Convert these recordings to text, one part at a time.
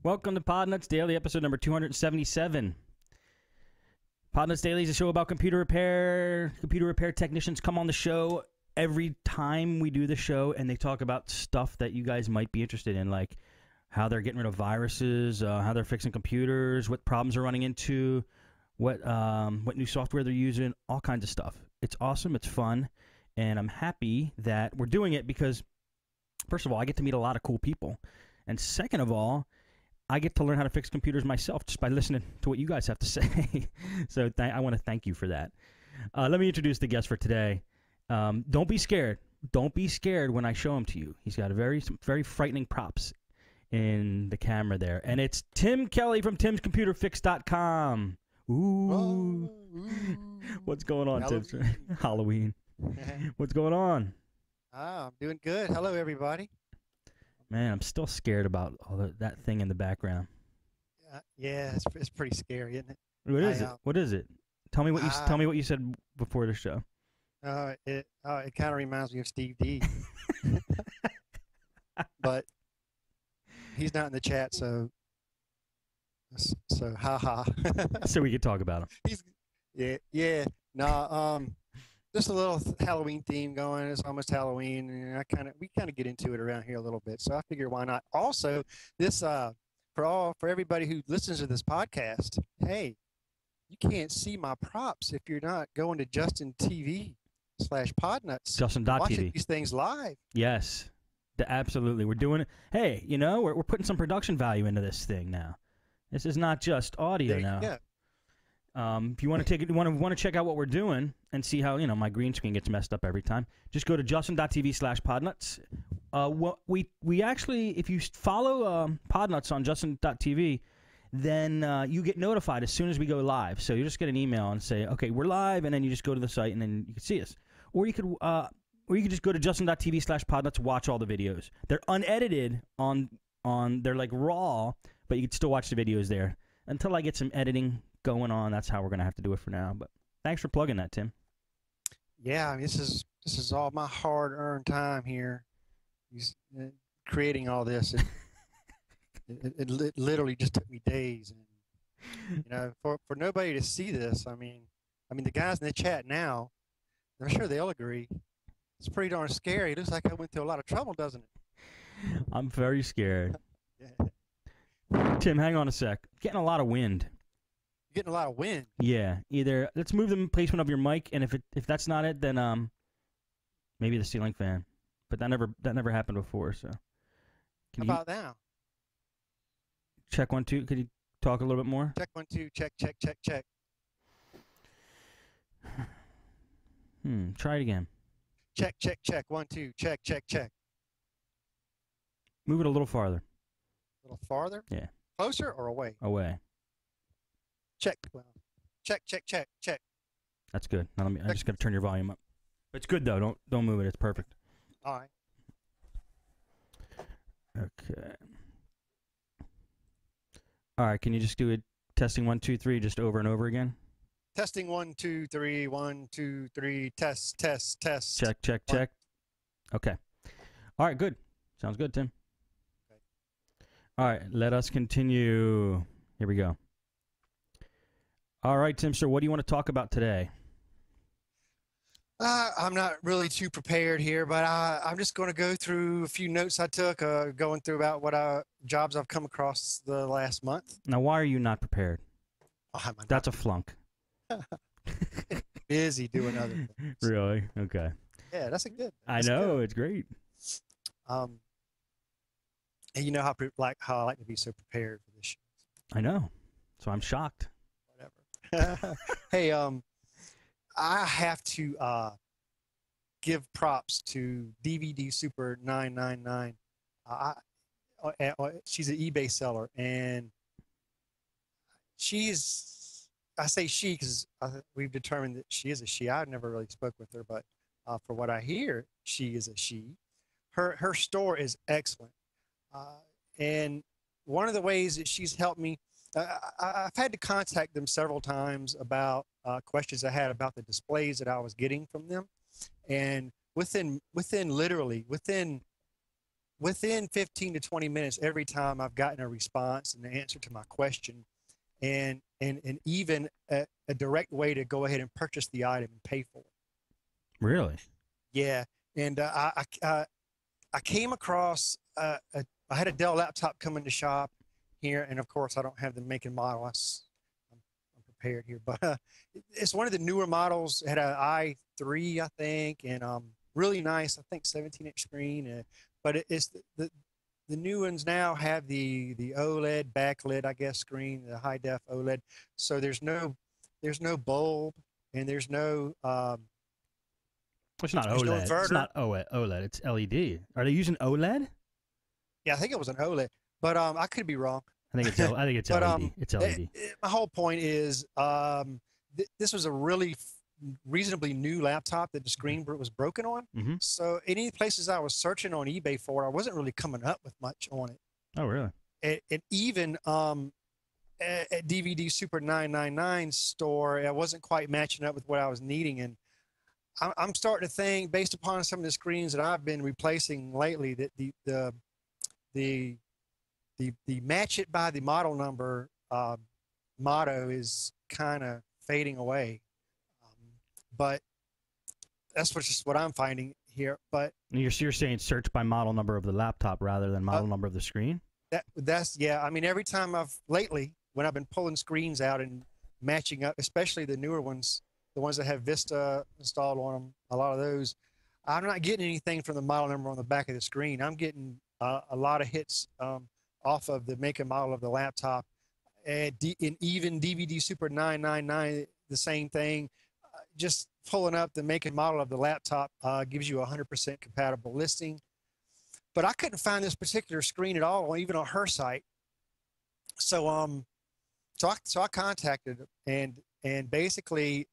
Welcome to Podnutz Daily, episode number 277. Podnutz Daily is a show about computer repair. Computer repair technicians come on the show every time we do the show, and they talk about stuff that you guys might be interested in, like how they're getting rid of viruses, how they're fixing computers, what problems they're running into, what new software they're using, all kinds of stuff. It's awesome. It's fun, and I'm happy that we're doing it because, first of all, I get to meet a lot of cool people, and second of all, I get to learn how to fix computers myself just by listening to what you guys have to say. So I want to thank you for that. Let me introduce the guest for today. Don't be scared. Don't be scared when I show him to you. He's got some very frightening props in the camera there. And it's Tim Kelly from timscomputerfix.com. Ooh. What's going on, Tim? Halloween. What's going on? I'm doing good. Hello, everybody. Man, I'm still scared about all that thing in the background. Yeah, it's pretty scary, isn't it? What is it? What is it? Tell me what you said before the show. It kind of reminds me of Steve D. But he's not in the chat, so haha. So we could talk about him. Yeah. No, just a little Halloween theme going. It's almost Halloween, and we kind of get into it around here a little bit. So I figure why not? Also, this for everybody who listens to this podcast, hey, you can't see my props if you're not going to Justin TV /Podnutz. Justin.tv. Watching these things live. Yes, absolutely. We're doing it. Hey, we're putting some production value into this thing now. This is not just audio now. Yeah. If you want to check out what we're doing and see how my green screen gets messed up every time, just go to justin.tv/podnuts. We actually, if you follow Podnuts on justin.tv, then you get notified as soon as we go live. So you just get an email and say, okay, we're live, and then you just go to the site and then you can see us. Or you could just go to justin.tv/podnuts, watch all the videos. They're unedited they're like raw, but you can still watch the videos there until I get some editing going on. That's how we're gonna have to do it for now. But thanks for plugging that, Tim. Yeah, I mean, this is all my hard-earned time here, creating all this. It literally just took me days, and for nobody to see this, I mean the guys in the chat now, I'm sure they'll agree. It's pretty darn scary. It looks like I went through a lot of trouble, doesn't it? I'm very scared. Yeah. Tim, hang on a sec. Getting a lot of wind. Getting a lot of wind. Yeah, either let's move the placement of your mic, and if that's not it, then maybe the ceiling fan. But that never happened before. So how about now? Check 1 2. Could you talk a little bit more? Check 1 2. Check. Try it again. Check 1 2. Check. Move it a little farther. A little farther. Yeah. Closer or away? Away. Check. Well, check. That's good. Now I just got to turn your volume up. It's good though. Don't move it. It's perfect. All right. Okay. All right. Can you just do it? Testing 1 2 3, just over and over again. Testing 1 2 3. 1 2 3. Test. Check. Okay. All right. Good. Sounds good, Tim. Okay. All right. Let us continue. Here we go. All right, Tim, sir, what do you want to talk about today? I'm not really too prepared here, but I'm just going to go through a few notes I took, going through about what jobs I've come across the last month. Now, why are you not prepared? That's a flunk. Busy doing other things. Really? Okay. Yeah, that's good. I know, it's great. And you know how I like to be so prepared for this show. I know, so I'm shocked. Hey, I have to give props to DVD Super 999. She's an eBay seller, and I say she because we've determined that she is a she. I've never really spoke with her, but for what I hear, she is a she. Her store is excellent, and one of the ways that she's helped me. I've had to contact them several times about questions I had about the displays that I was getting from them, and within within 15 to 20 minutes, every time I've gotten a response and an answer to my question, and even a direct way to go ahead and purchase the item and pay for it. Really? Yeah, and I came across I had a Dell laptop come into shop here, and of course I don't have the make and model. I'm prepared here, but it's one of the newer models. It had an i3, I think, and really nice. I think 17-inch screen, but it's the new ones now have the OLED backlit, I guess, screen, the high def OLED. So there's no bulb, and there's no It's not there's no OLED. inverter. It's not OLED. It's LED. Are they using OLED? Yeah, I think it was an OLED, but I could be wrong. I think it's But LED. It's LED. my whole point is this was a really reasonably new laptop that the screen was broken on. Mm-hmm. So any places I was searching on eBay for, I wasn't really coming up with much on it. Oh, really? And even at DVD Super 999 store, I wasn't quite matching up with what I was needing. And I'm starting to think, based upon some of the screens that I've been replacing lately, that the match it by the model number motto is kind of fading away. But that's just what I'm finding here. But You're saying search by model number of the laptop rather than model number of the screen? That's yeah. I mean, every time lately, when I've been pulling screens out and matching up, especially the newer ones, the ones that have Vista installed on them, a lot of those, I'm not getting anything from the model number on the back of the screen. I'm getting a lot of hits off of the make and model of the laptop. And even DVD Super 999, the same thing. Just pulling up the make and model of the laptop gives you a 100% compatible listing. But I couldn't find this particular screen at all, even on her site. So I contacted her, and basically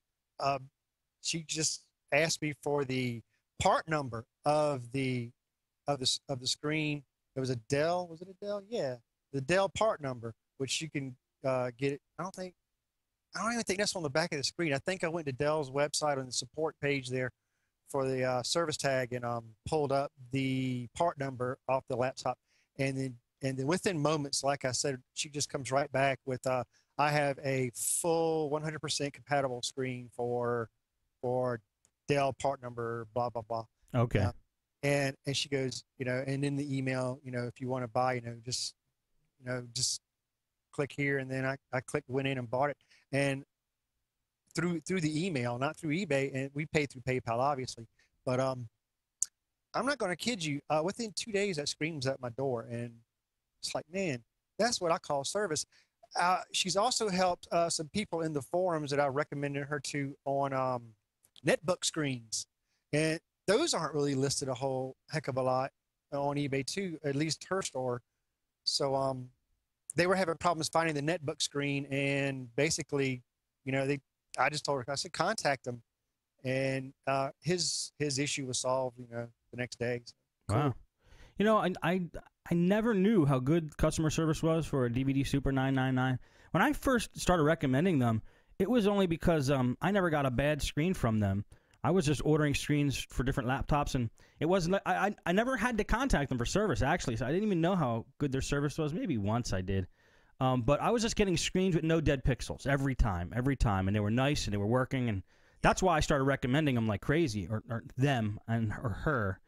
she just asked me for the part number of the screen. It was a Dell. Was it a Dell? Yeah, the Dell part number, which you can get it. I don't even think that's on the back of the screen. I think I went to Dell's website on the support page there for the service tag and pulled up the part number off the laptop, and then within moments, like I said, she just comes right back with I have a full 100% compatible screen for Dell part number blah blah blah. Okay. And she goes, and in the email, if you want to buy, just click here, and then I went in and bought it, and through the email, not through eBay, and we paid through PayPal, obviously. But I'm not going to kid you. Within 2 days, that screen was at my door, and it's like, man, that's what I call service. She's also helped some people in the forums that I recommended her to on netbook screens, and those aren't really listed a whole heck of a lot on eBay too, at least her store. So they were having problems finding the netbook screen, and basically, I just told her, I said, contact them, and his issue was solved, the next day. So, wow. cool. I never knew how good customer service was for a DVD Super 999. When I first started recommending them, it was only because I never got a bad screen from them. I was just ordering screens for different laptops, and it wasn't. I never had to contact them for service, actually, so I didn't even know how good their service was. Maybe once I did. But I was just getting screens with no dead pixels every time, and they were nice, and they were working, and that's why I started recommending them like crazy, or them or her.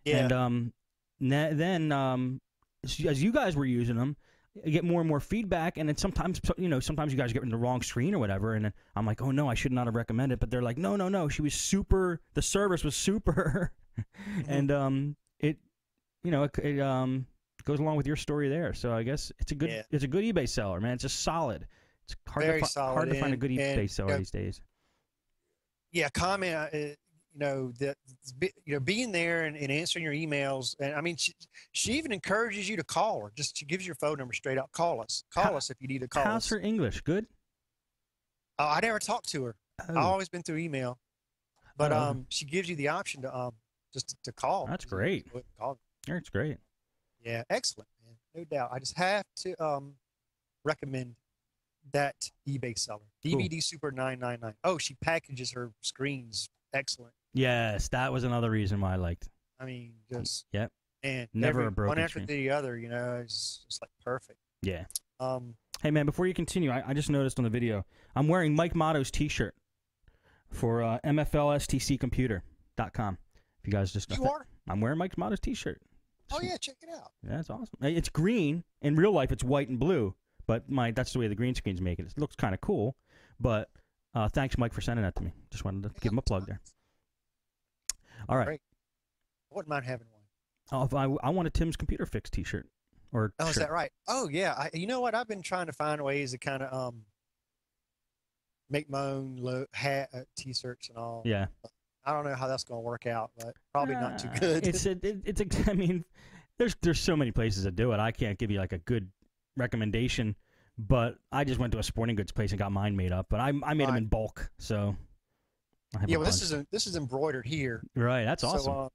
Yeah. And then as you guys were using them, I get more and more feedback, and then sometimes you guys get in the wrong screen or whatever, and then I'm like, oh no, I should not have recommended. But they're like, no, she was super. The service was super, and it goes along with your story there. So I guess it's a good eBay seller, man. It's just solid. It's hard to find a good eBay seller these days. Yeah, comment. Being there and answering your emails, and I mean, she even encourages you to call her. She gives your phone number straight out. Call us if you need to call us. How's her English? Good. I never talked to her. I've always been through email, but she gives you the option to just to call. That's great. Call. That's great. Yeah, excellent, man. No doubt. I just have to recommend that eBay seller, DVD Super 999. Oh, she packages her screens excellent. Yes, that was another reason why I liked. I mean, just yep. And Never a broken one after screen. the other, you know, it's like perfect. Yeah. Um, Hey, man, before you continue, I just noticed on the video, I'm wearing Mike Motto's T-shirt for MFLSTCcomputer.com. If you guys just... you are? I'm wearing Mike Motto's T-shirt. Oh, yeah, check it out. Yeah, that's awesome. It's green. In real life, it's white and blue, but that's the way the green screens make it. It looks kind of cool, but thanks, Mike, for sending that to me. Just wanted to give him a plug there. All right. Great. I wouldn't mind having one. I want a Tim's Computer Fix T-shirt. Or Oh, shirt. is that right? Oh, yeah. You know what? I've been trying to find ways to kind of make my own T-shirts and all. Yeah. I don't know how that's going to work out, but probably not too good. I mean, there's so many places that do it. I can't give you like a good recommendation, but I just went to a sporting goods place and got mine made up. But I made them in bulk, so. Yeah, well, this is embroidered here. Right, that's awesome. So,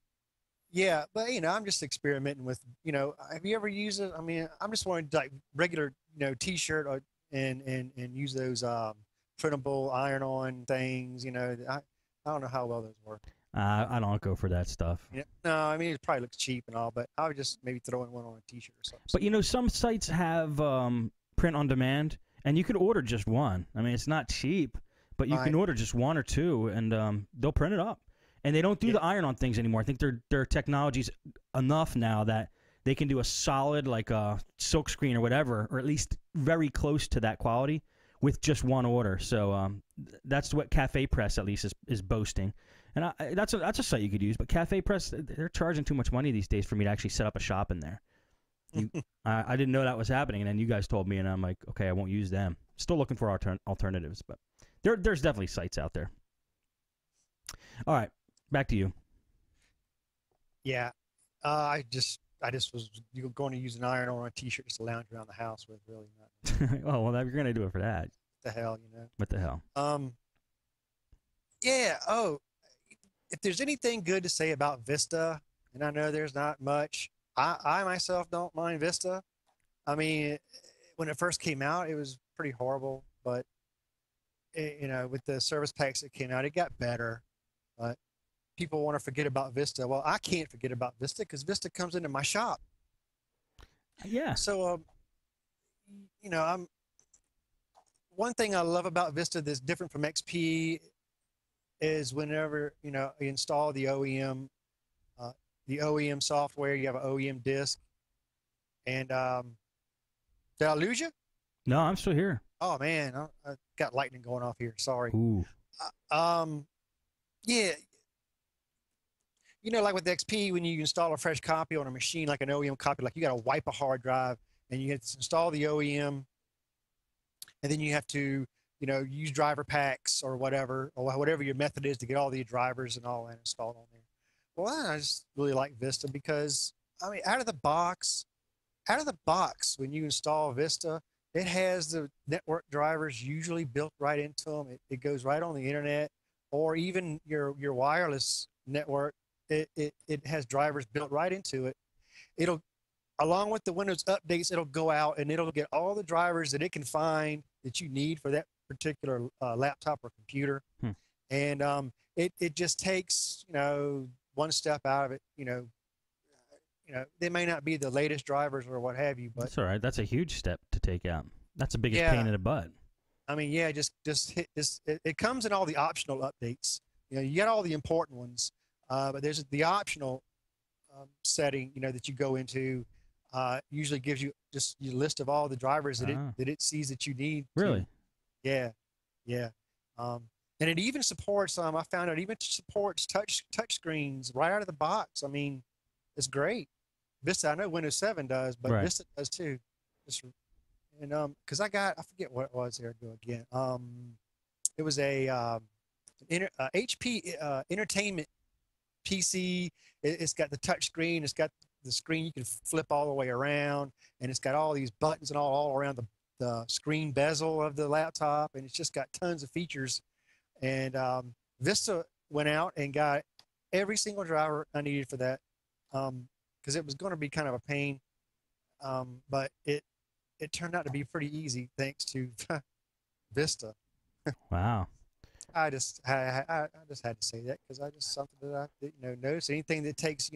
yeah, but you know, I'm just experimenting with. You know, have you ever used it? I mean, I'm just wearing like regular, you know, T-shirt and use those printable iron-on things. You know, I don't know how well those work. I don't go for that stuff. Yeah, no, I mean it probably looks cheap and all, but I would just maybe throw in one on a T-shirt or something. But you know, some sites have print on demand, and you can order just one. I mean, it's not cheap, but you can order just one or two, and they'll print it up. And they don't do the iron-on things anymore. I think their technology's enough now that they can do a solid like a silk screen or whatever, or at least very close to that quality with just one order. So that's what Cafe Press at least is boasting. And that's a site you could use, but Cafe Press, they're charging too much money these days for me to actually set up a shop in there. I didn't know that was happening, and then you guys told me, and I'm like, okay, I won't use them. Still looking for alternatives, but there's definitely sites out there. All right, back to you. Yeah, I just was going to use an iron on a T-shirt just to lounge around the house with. Really not. Oh well, you're gonna do it for that. What the hell, you know? What the hell? Yeah. Oh, if there's anything good to say about Vista, and I know there's not much, I myself don't mind Vista. I mean, when it first came out, it was pretty horrible, but you know, with the service packs that came out, it got better. But people want to forget about Vista. Well, I can't forget about Vista because Vista comes into my shop. Yeah. So, you know, one thing I love about Vista that's different from XP is whenever, you know, you install the OEM software, you have an OEM disk. And did I lose you? No, I'm still here. Oh man, I got lightning going off here. Sorry. Ooh. Yeah. You know, like with the XP, when you install a fresh copy on a machine, like an OEM copy, like you got to wipe a hard drive and you have to install the OEM, and then you have to, you know, use driver packs or whatever your method is to get all the drivers and all that installed on there. Well, I just really like Vista because, I mean, out of the box, when you install Vista, it has the network drivers usually built right into them. It goes right on the internet, or even your wireless network. It has drivers built right into it. It'll, along with the Windows updates, it'll go out and it'll get all the drivers that it can find that you need for that particular laptop or computer. And it just takes, you know, one step out of it. You know, they may not be the latest drivers or what have you, but that's all right. That's a huge step to take out. That's the biggest pain in the butt. I mean, yeah, just hit this. It comes in all the optional updates. You know, you get all the important ones, but there's the optional setting, you know, that you go into. Usually gives you just your list of all the drivers that it sees that you need. Really? Yeah. And it even supports. I found out it even supports touch screens right out of the box. I mean, it's great. Vista, I know Windows 7 does, but Vista does too. And because I forget what it was there again. It was a HP entertainment PC. It's got the touch screen. It's got the screen you can flip all the way around, and it's got all these buttons and all around the screen bezel of the laptop, and it's just got tons of features. And Vista went out and got every single driver I needed for that, because it was going to be kind of a pain, but it turned out to be pretty easy thanks to Vista. Wow. I just had to say that because I just something that I didn't notice. Anything that takes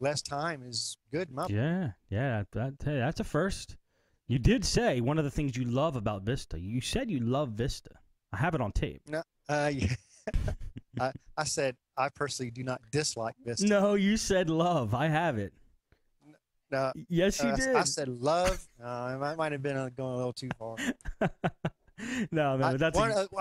less time is good. Yeah, hey, that's a first. You did say one of the things you love about Vista. You said you love Vista. I have it on tape. No, yeah. I said I personally do not dislike Vista. No, you said love. I have it. No, yes, you did. I said love. I might have been going a little too far. No, I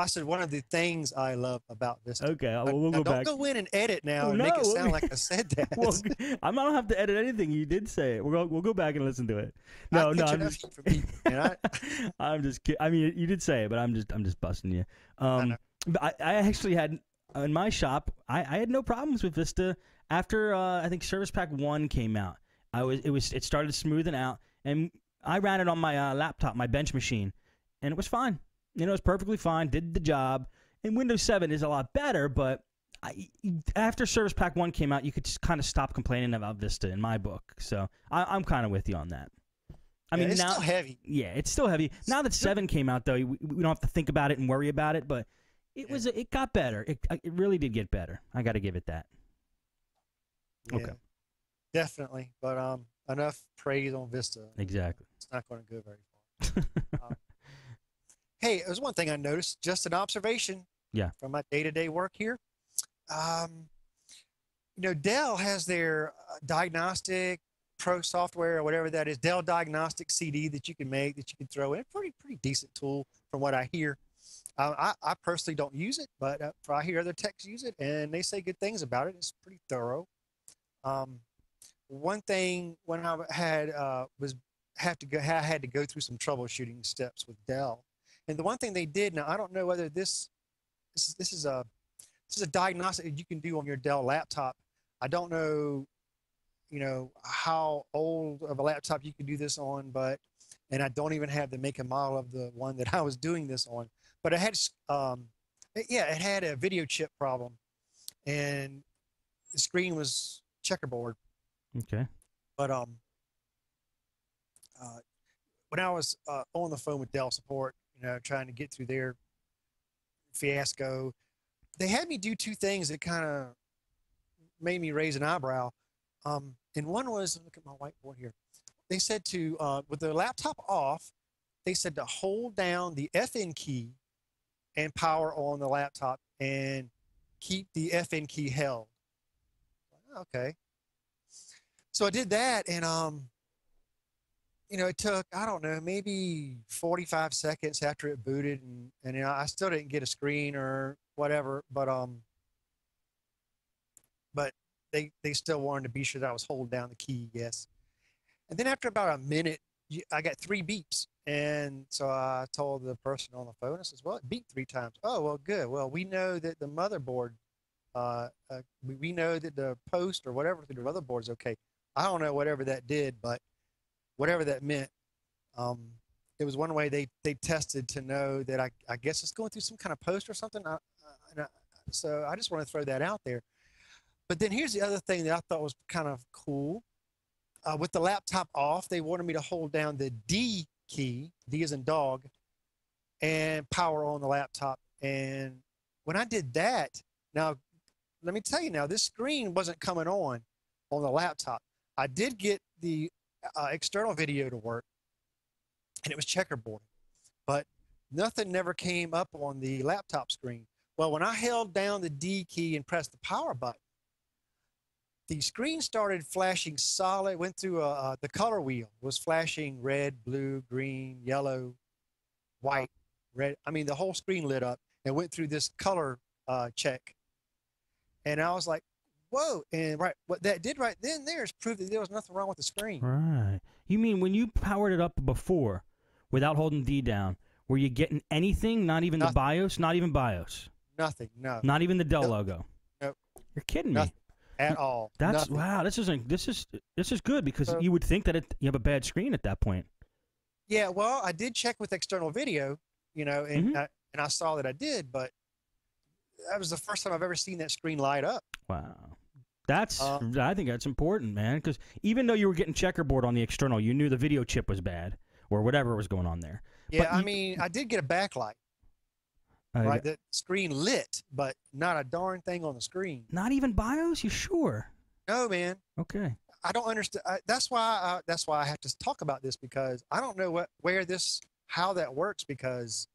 said one of the things I love about Vista. Okay, we'll go back. Don't go in and edit now and make it sound like I said that. Well, I don't have to edit anything. You did say it. We'll go back and listen to it. No, I'm just. I'm just kidding. I mean, you did say it, but I'm just busting you. I actually had in my shop. I had no problems with Vista after I think Service Pack 1 came out. It started smoothing out, and I ran it on my laptop, my bench machine, and it was fine. It was perfectly fine, did the job. And Windows 7 is a lot better, but after Service Pack 1 came out, you could just kind of stop complaining about Vista in my book. So I'm kind of with you on that. I mean, it's now, still heavy. Yeah, it's still heavy. Now that 7 came out, though, we don't have to think about it and worry about it, but it got better. It really did get better. I got to give it that. Yeah, okay. Definitely. But enough praise on Vista. Exactly. It's not going to go very far. Hey, there's one thing I noticed, just an observation from my day-to-day work here. Dell has their diagnostic pro software or whatever that is, Dell diagnostic CD that you can make, that you can throw in. Pretty decent tool from what I hear. I personally don't use it, but I hear other techs use it, and they say good things about it. It's pretty thorough. One thing when I had I had to go through some troubleshooting steps with Dell. And the one thing they did, now I don't know whether this is a diagnostic you can do on your Dell laptop. I don't know, how old of a laptop you can do this on, and I don't even have the make and model of the one that I was doing this on. But it had, it had a video chip problem, and the screen was checkerboard. Okay. But when I was on the phone with Dell support, trying to get through their fiasco, they had me do two things that kind of made me raise an eyebrow. And one was, look at my whiteboard here. They said with the laptop off, they said to hold down the FN key and power on the laptop and keep the FN key held. Okay. So I did that, and it took, I don't know, maybe 45 seconds after it booted, and I still didn't get a screen or whatever, but they still wanted to be sure that I was holding down the key, yes. And then after about a minute, I got 3 beeps, and so I told the person on the phone, I says, well, it beeped 3 times. Oh, well, good. Well, we know that the motherboard, we know that the post or whatever through the motherboard is okay. I don't know whatever that did, but whatever that meant, it was one way they tested to know that I guess it's going through some kind of post or something. So I just want to throw that out there. But then here's the other thing that I thought was kind of cool. With the laptop off, they wanted me to hold down the D key, D as in dog, and power on the laptop. And when I did that, now, let me tell you now, this screen wasn't coming on the laptop. I did get the external video to work, and it was checkerboard, but nothing never came up on the laptop screen. Well, when I held down the D key and pressed the power button, the screen started flashing solid, went through the color wheel, was flashing red, blue, green, yellow, white, red. I mean, the whole screen lit up and went through this color check. And I was like, whoa. And what that did right then there is proof that there was nothing wrong with the screen. Right. You mean when you powered it up before without holding D down, were you getting anything? Not even the BIOS? Not even BIOS? Nothing, no. Not even the Dell logo? Nope. You're kidding Nothing. me. At all. That's Nothing. wow. This is good because you would think that you have a bad screen at that point. Yeah, well, I did check with external video, and I saw that I did, but that was the first time I've ever seen that screen light up. Wow, I think that's important, man. Because even though you were getting checkerboard on the external, you knew the video chip was bad or whatever was going on there. Yeah, I mean, I did get a backlight. right? The screen lit, but not a darn thing on the screen. Not even BIOS? You sure? No, man. Okay. I don't understand. That's why I have to talk about this, because I don't know how that works, because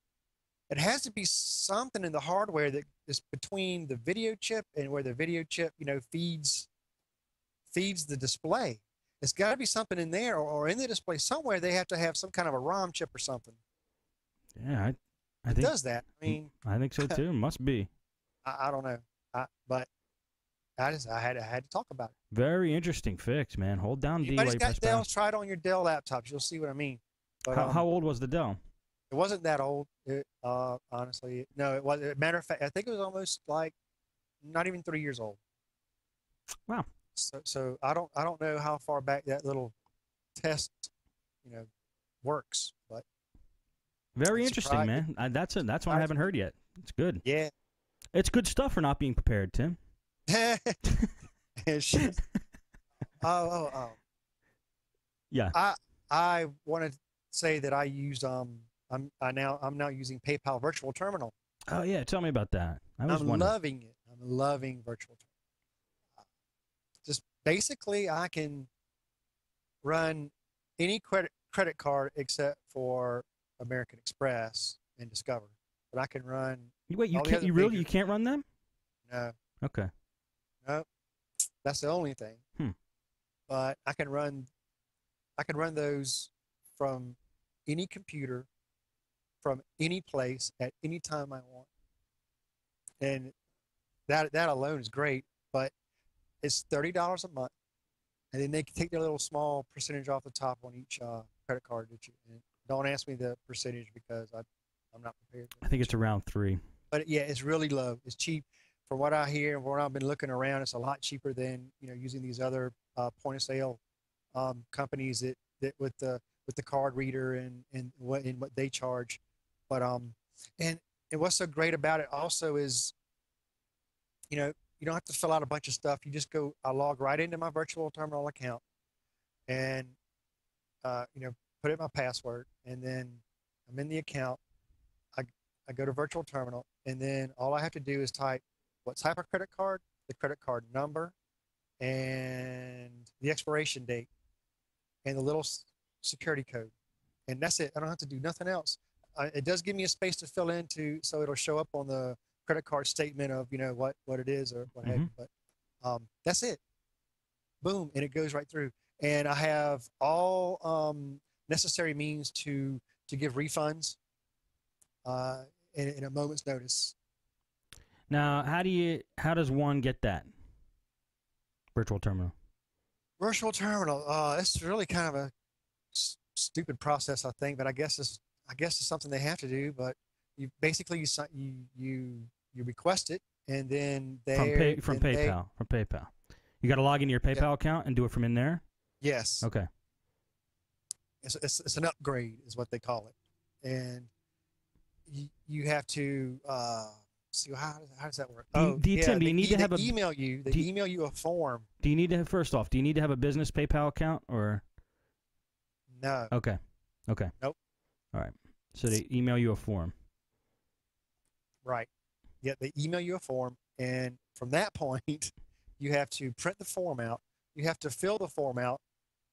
it has to be something in the hardware that is between the video chip and where the video chip, feeds the display. It's got to be something in there, or in the display somewhere. They have to have some kind of a ROM chip or something. Yeah, I it think does that. I mean, I think so too. Must be. I don't know, but I had to talk about it. Very interesting fix, man. Hold down D while Anybody's you got press Dells, back. try it on your Dell laptops. You'll see what I mean. But, How old was the Dell? It wasn't that old. Honestly, no. It was. Matter of fact, I think it was almost like not even 3 years old. Wow. So I don't know how far back that little test, works, but very interesting, man. That's one I haven't heard yet. It's good. Yeah. It's good stuff for not being prepared, Tim. Oh. Yeah. I want to say that I used I'm now using PayPal Virtual Terminal. Oh yeah, tell me about that. I'm loving it. I'm loving Virtual Terminal. Just basically, I can run any credit card except for American Express and Discover, but I can run. Wait, you can't? You really? You can't run them? No. Okay. No, that's the only thing. But I can run those from any computer, from any place, at any time I want. And that alone is great, but it's $30 a month, and then they can take their little small percentage off the top on each credit card that you. And don't ask me the percentage, because I'm not prepared. I think it's around 3. But yeah, it's really low. It's cheap. From what I hear and what I've been looking around, it's a lot cheaper than using these other point of sale companies that with the card reader and what they charge. But and what's so great about it also is, you don't have to fill out a bunch of stuff. You just I log right into my virtual terminal account, and put in my password, and then I'm in the account. I go to virtual terminal, and then all I have to do is type what type of credit card, the credit card number, and the expiration date, and the little security code, and that's it. I don't have to do nothing else. It does give me a space to fill into, so it'll show up on the credit card statement of what it is or what have you. But that's it. Boom, and it goes right through. And I have all necessary means to give refunds in a moment's notice. Now, how does one get that virtual terminal? Virtual terminal. It's really kind of a stupid process, I think, but I guess it's something they have to do. But you basically you request it, and then from PayPal. You got to log into your PayPal account and do it from in there. Yes. Okay. It's an upgrade, is what they call it, and you have to. See, how does that work? Tim, do you need to have email you? They email you a form. Do you need to have a business PayPal account or? No. Okay. Nope. All right. So they email you a form. Right. Yeah, they email you a form, and from that point, you have to print the form out. You have to fill the form out,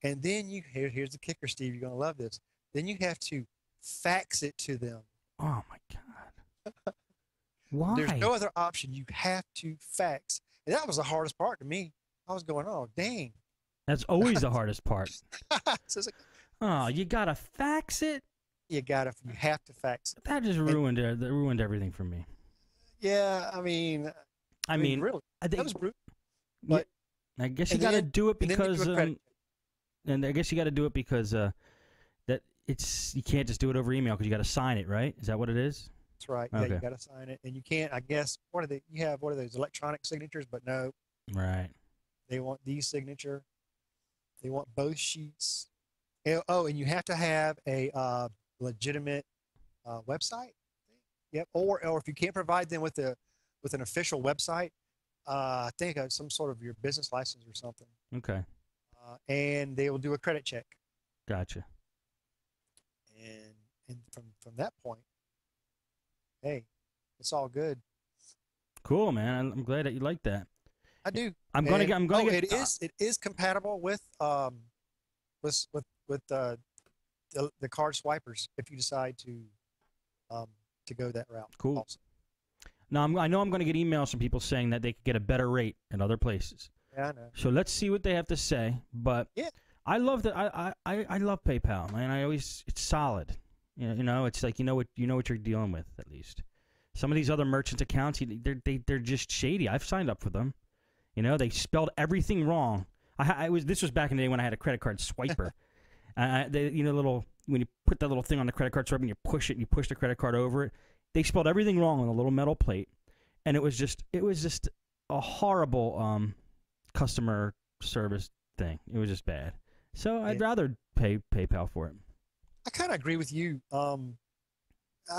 and then here's the kicker, Steve. You're gonna love this. Then you have to fax it to them. Oh my God. Why? There's no other option. You have to fax. And that was the hardest part to me. I was going, oh, dang. That's always the hardest part. So like, oh, you got to fax it? You have to fax it. That just ruined everything for me. Yeah, I mean, really. That was brutal. But I guess you got to do it because and I guess you got to do it because that you can't just do it over email because you got to sign it, right? Is that what it is? That's right. Okay. Yeah, you got to sign it, and you can't. I guess you have one of those electronic signatures, but no. Right. They want signature. They want both sheets. And you have to have a legitimate website. Yep. Or if you can't provide them with an official website, I think some sort of your business license or something. Okay. And they will do a credit check. Gotcha. And from that point, hey, it's all good. Cool, man. I'm glad that you like that. I do. I'm gonna get. It is compatible with the card swipers if you decide to go that route. Cool. Also. Now I know I'm going to get emails from people saying that they could get a better rate in other places. Yeah, I know. So let's see what they have to say. But yeah, I love that. I love PayPal, man. It's solid. You know, it's like you know what you're dealing with at least. Some of these other merchants' accounts, they're just shady. I've signed up for them. You know, they spelled everything wrong. This was back in the day when I had a credit card swiper. When you put that little thing on the credit card swipe and you push it and you push the credit card over it, they spelled everything wrong on a little metal plate, and it was just a horrible customer service thing. It was just bad. So I'd rather pay PayPal for it. I kind of agree with you. I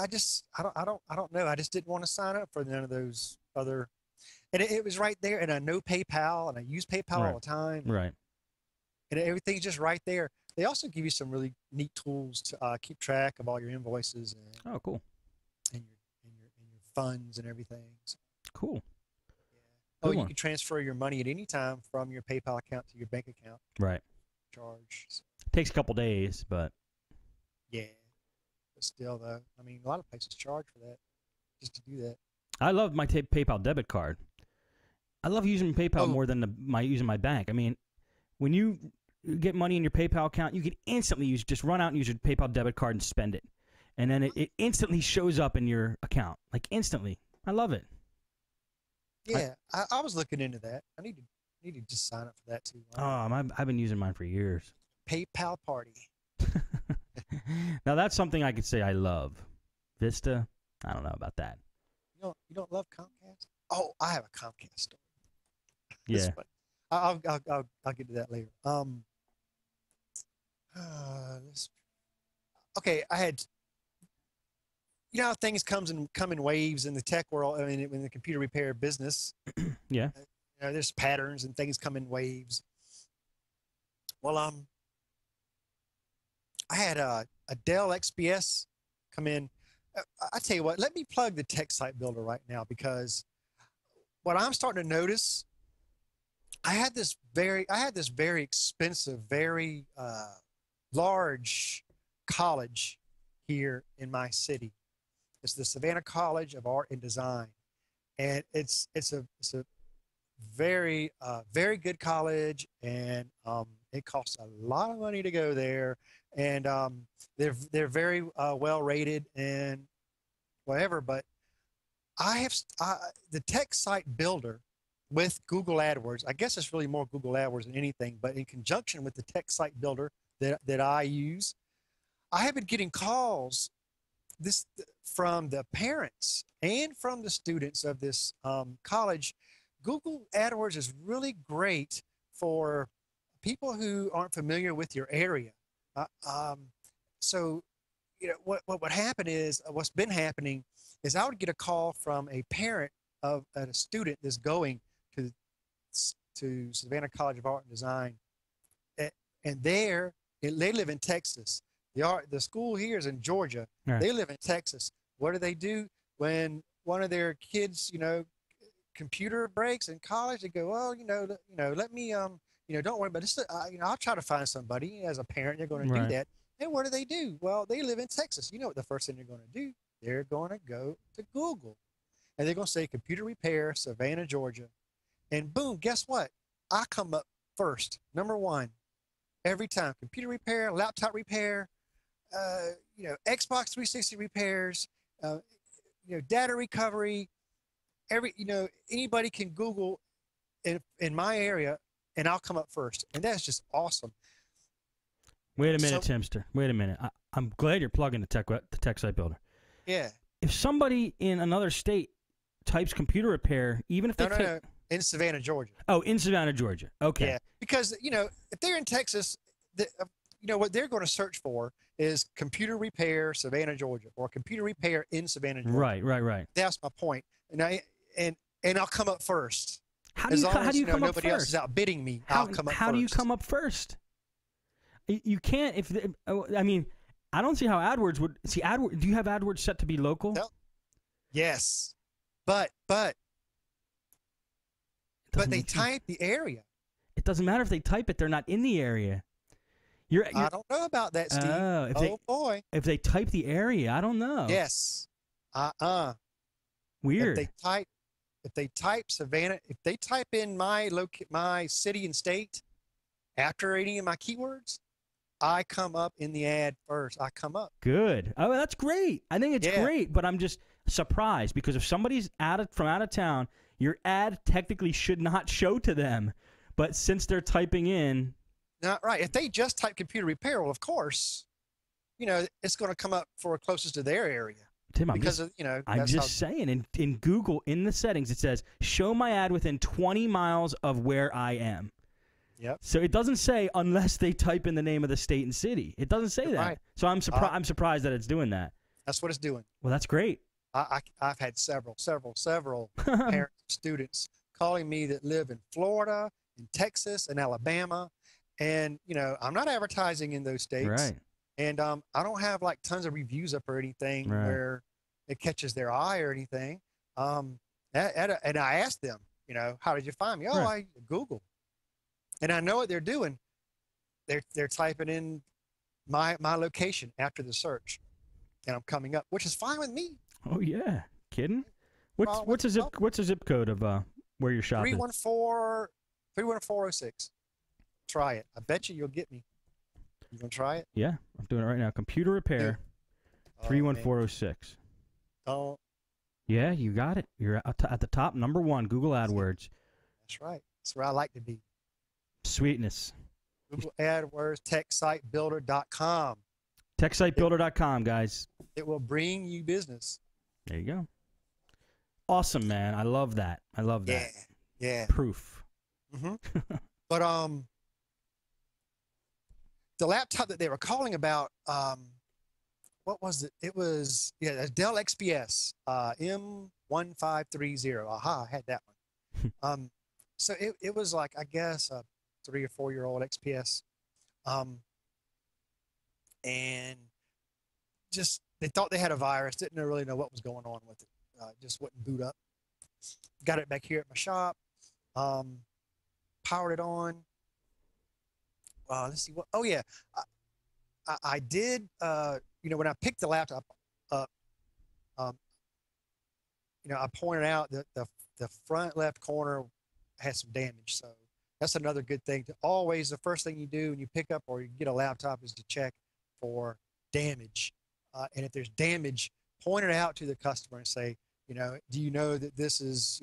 don't know. I just didn't want to sign up for none of those other. And it was right there, and I know PayPal, and I use PayPal all the time. Right. And everything's just right there. They also give you some really neat tools to keep track of all your invoices. And, oh, cool. And your funds and everything. So, cool. Yeah. Oh, you can transfer your money at any time from your PayPal account to your bank account. Right. Charge. So. Takes a couple days, but. Yeah. But still, though, I mean, a lot of places charge for that, just to do that. I love my PayPal debit card. I love using PayPal more than using my bank. I mean, when you get money in your PayPal account, you can instantly just run out and use your PayPal debit card and spend it. And then it instantly shows up in your account. Like, instantly. I love it. Yeah, I was looking into that. I need to just sign up for that, too. I've been using mine for years. PayPal Party. Now, that's something I could say I love. Vista, I don't know about that. You don't love Comcast? Oh, I have a Comcast story. Yeah. I'll get to that later. Okay, I had. You know how things come in waves in the tech world. I mean, in the computer repair business. Yeah. There's patterns and things come in waves. Well, I had a Dell XPS come in. I tell you what, let me plug the Tech Site Builder right now, because what I'm starting to notice, I had this very expensive, very large college here in my city. It's the Savannah College of Art and Design, and it's a very good college, and it costs a lot of money to go there, and they're very well rated and whatever. But the Tech Site Builder with Google AdWords. I guess it's really more Google AdWords than anything, but in conjunction with the Tech Site Builder that I use, I have been getting calls from the parents and from the students of this college. Google AdWords is really great for people who aren't familiar with your area. So, what would happen is, what's been happening is I would get a call from a parent of a student that's going to Savannah College of Art and Design, and they live in Texas. The school here is in Georgia. Right. They live in Texas. What do? When one of their kids, computer breaks in college, they go, oh, let me, don't worry about this. I'll try to find somebody. As a parent, they're going to do that. And what do? Well, they live in Texas. You know what the first thing they're going to do? They're going to go to Google, and they're going to say computer repair, Savannah, Georgia, and boom, guess what? I come up first, number one, every time. Computer repair, laptop repair, Xbox 360 repairs, data recovery. Anybody can Google in my area, and I'll come up first, and that's just awesome. Wait a minute, Timster. Wait a minute. I'm glad you're plugging the Tech Site Builder. Yeah. If somebody in another state types computer repair, even if they in Savannah, Georgia. Oh, in Savannah, Georgia. Okay. Yeah, because if they're in Texas, what they're going to search for is computer repair, Savannah, Georgia, or computer repair in Savannah, Georgia. Right. That's my point. And I'll come up first. How do you come up first? Nobody else is outbidding me. I'll come up first. How do you come up first? You can't. I don't see how AdWords would see. Do you have AdWords set to be local? No. Yes, but Doesn't they make sense. type the area. It doesn't matter if they type it; they're not in the area. You're I don't know about that, Steve. oh, Oh boy. if they type the area, I don't know. Yes. Weird. If they type Savannah, if they type in my city and state after any of my keywords, I come up in the ad first. I come up. Good. Oh, that's great. I think it's Yeah. great, but I'm just surprised because if somebody's from out of town, your ad technically should not show to them. But since they're typing in, Not right. If they just type computer repair, well, of course, it's going to come up for closest to their area. Tim, Because I'm just saying, in Google, in the settings, it says, show my ad within 20 miles of where I am. Yep. So it doesn't say unless they type in the name of the state and city. It doesn't say that. Right. So I'm surprised that it's doing that. That's what it's doing. Well, that's great. I've had several parents, students calling me that live in Florida, in Texas, and Alabama. And, I'm not advertising in those states. Right. And I don't have like tons of reviews up or anything Right. where it catches their eye or anything. And I asked them, how did you find me? Oh, Right. I Google. And I know what they're doing. They're typing in my location after the search, and I'm coming up, which is fine with me. Oh yeah, kidding? What's a zip code of where you're shopping? 31406. Try it. I bet you'll get me. You gonna try it? Yeah, I'm doing it right now. Computer repair, 31406. Oh, Yeah, you got it. You're at the top, number 1, Google AdWords. that's right. That's where I like to be. Sweetness. Google AdWords, TechSiteBuilder.com. TechSiteBuilder.com, guys. It will bring you business. There you go. Awesome, man. I love that. I love that. Yeah. Proof. Mm-hmm. But the laptop that they were calling about, what was it? It was a Dell XPS M1530. Aha, I had that one. So it was like, I guess, a 3 or 4 year old XPS, and just they thought they had a virus, didn't really know what was going on with it. Just wouldn't boot up. Got it back here at my shop, powered it on. Let's see what. Oh yeah, I did. When I picked the laptop up, I pointed out that the front left corner has some damage. So that's another good thing. The first thing you do when you pick up or you get a laptop is to check for damage. And if there's damage, point it out to the customer and say, do you know that this is,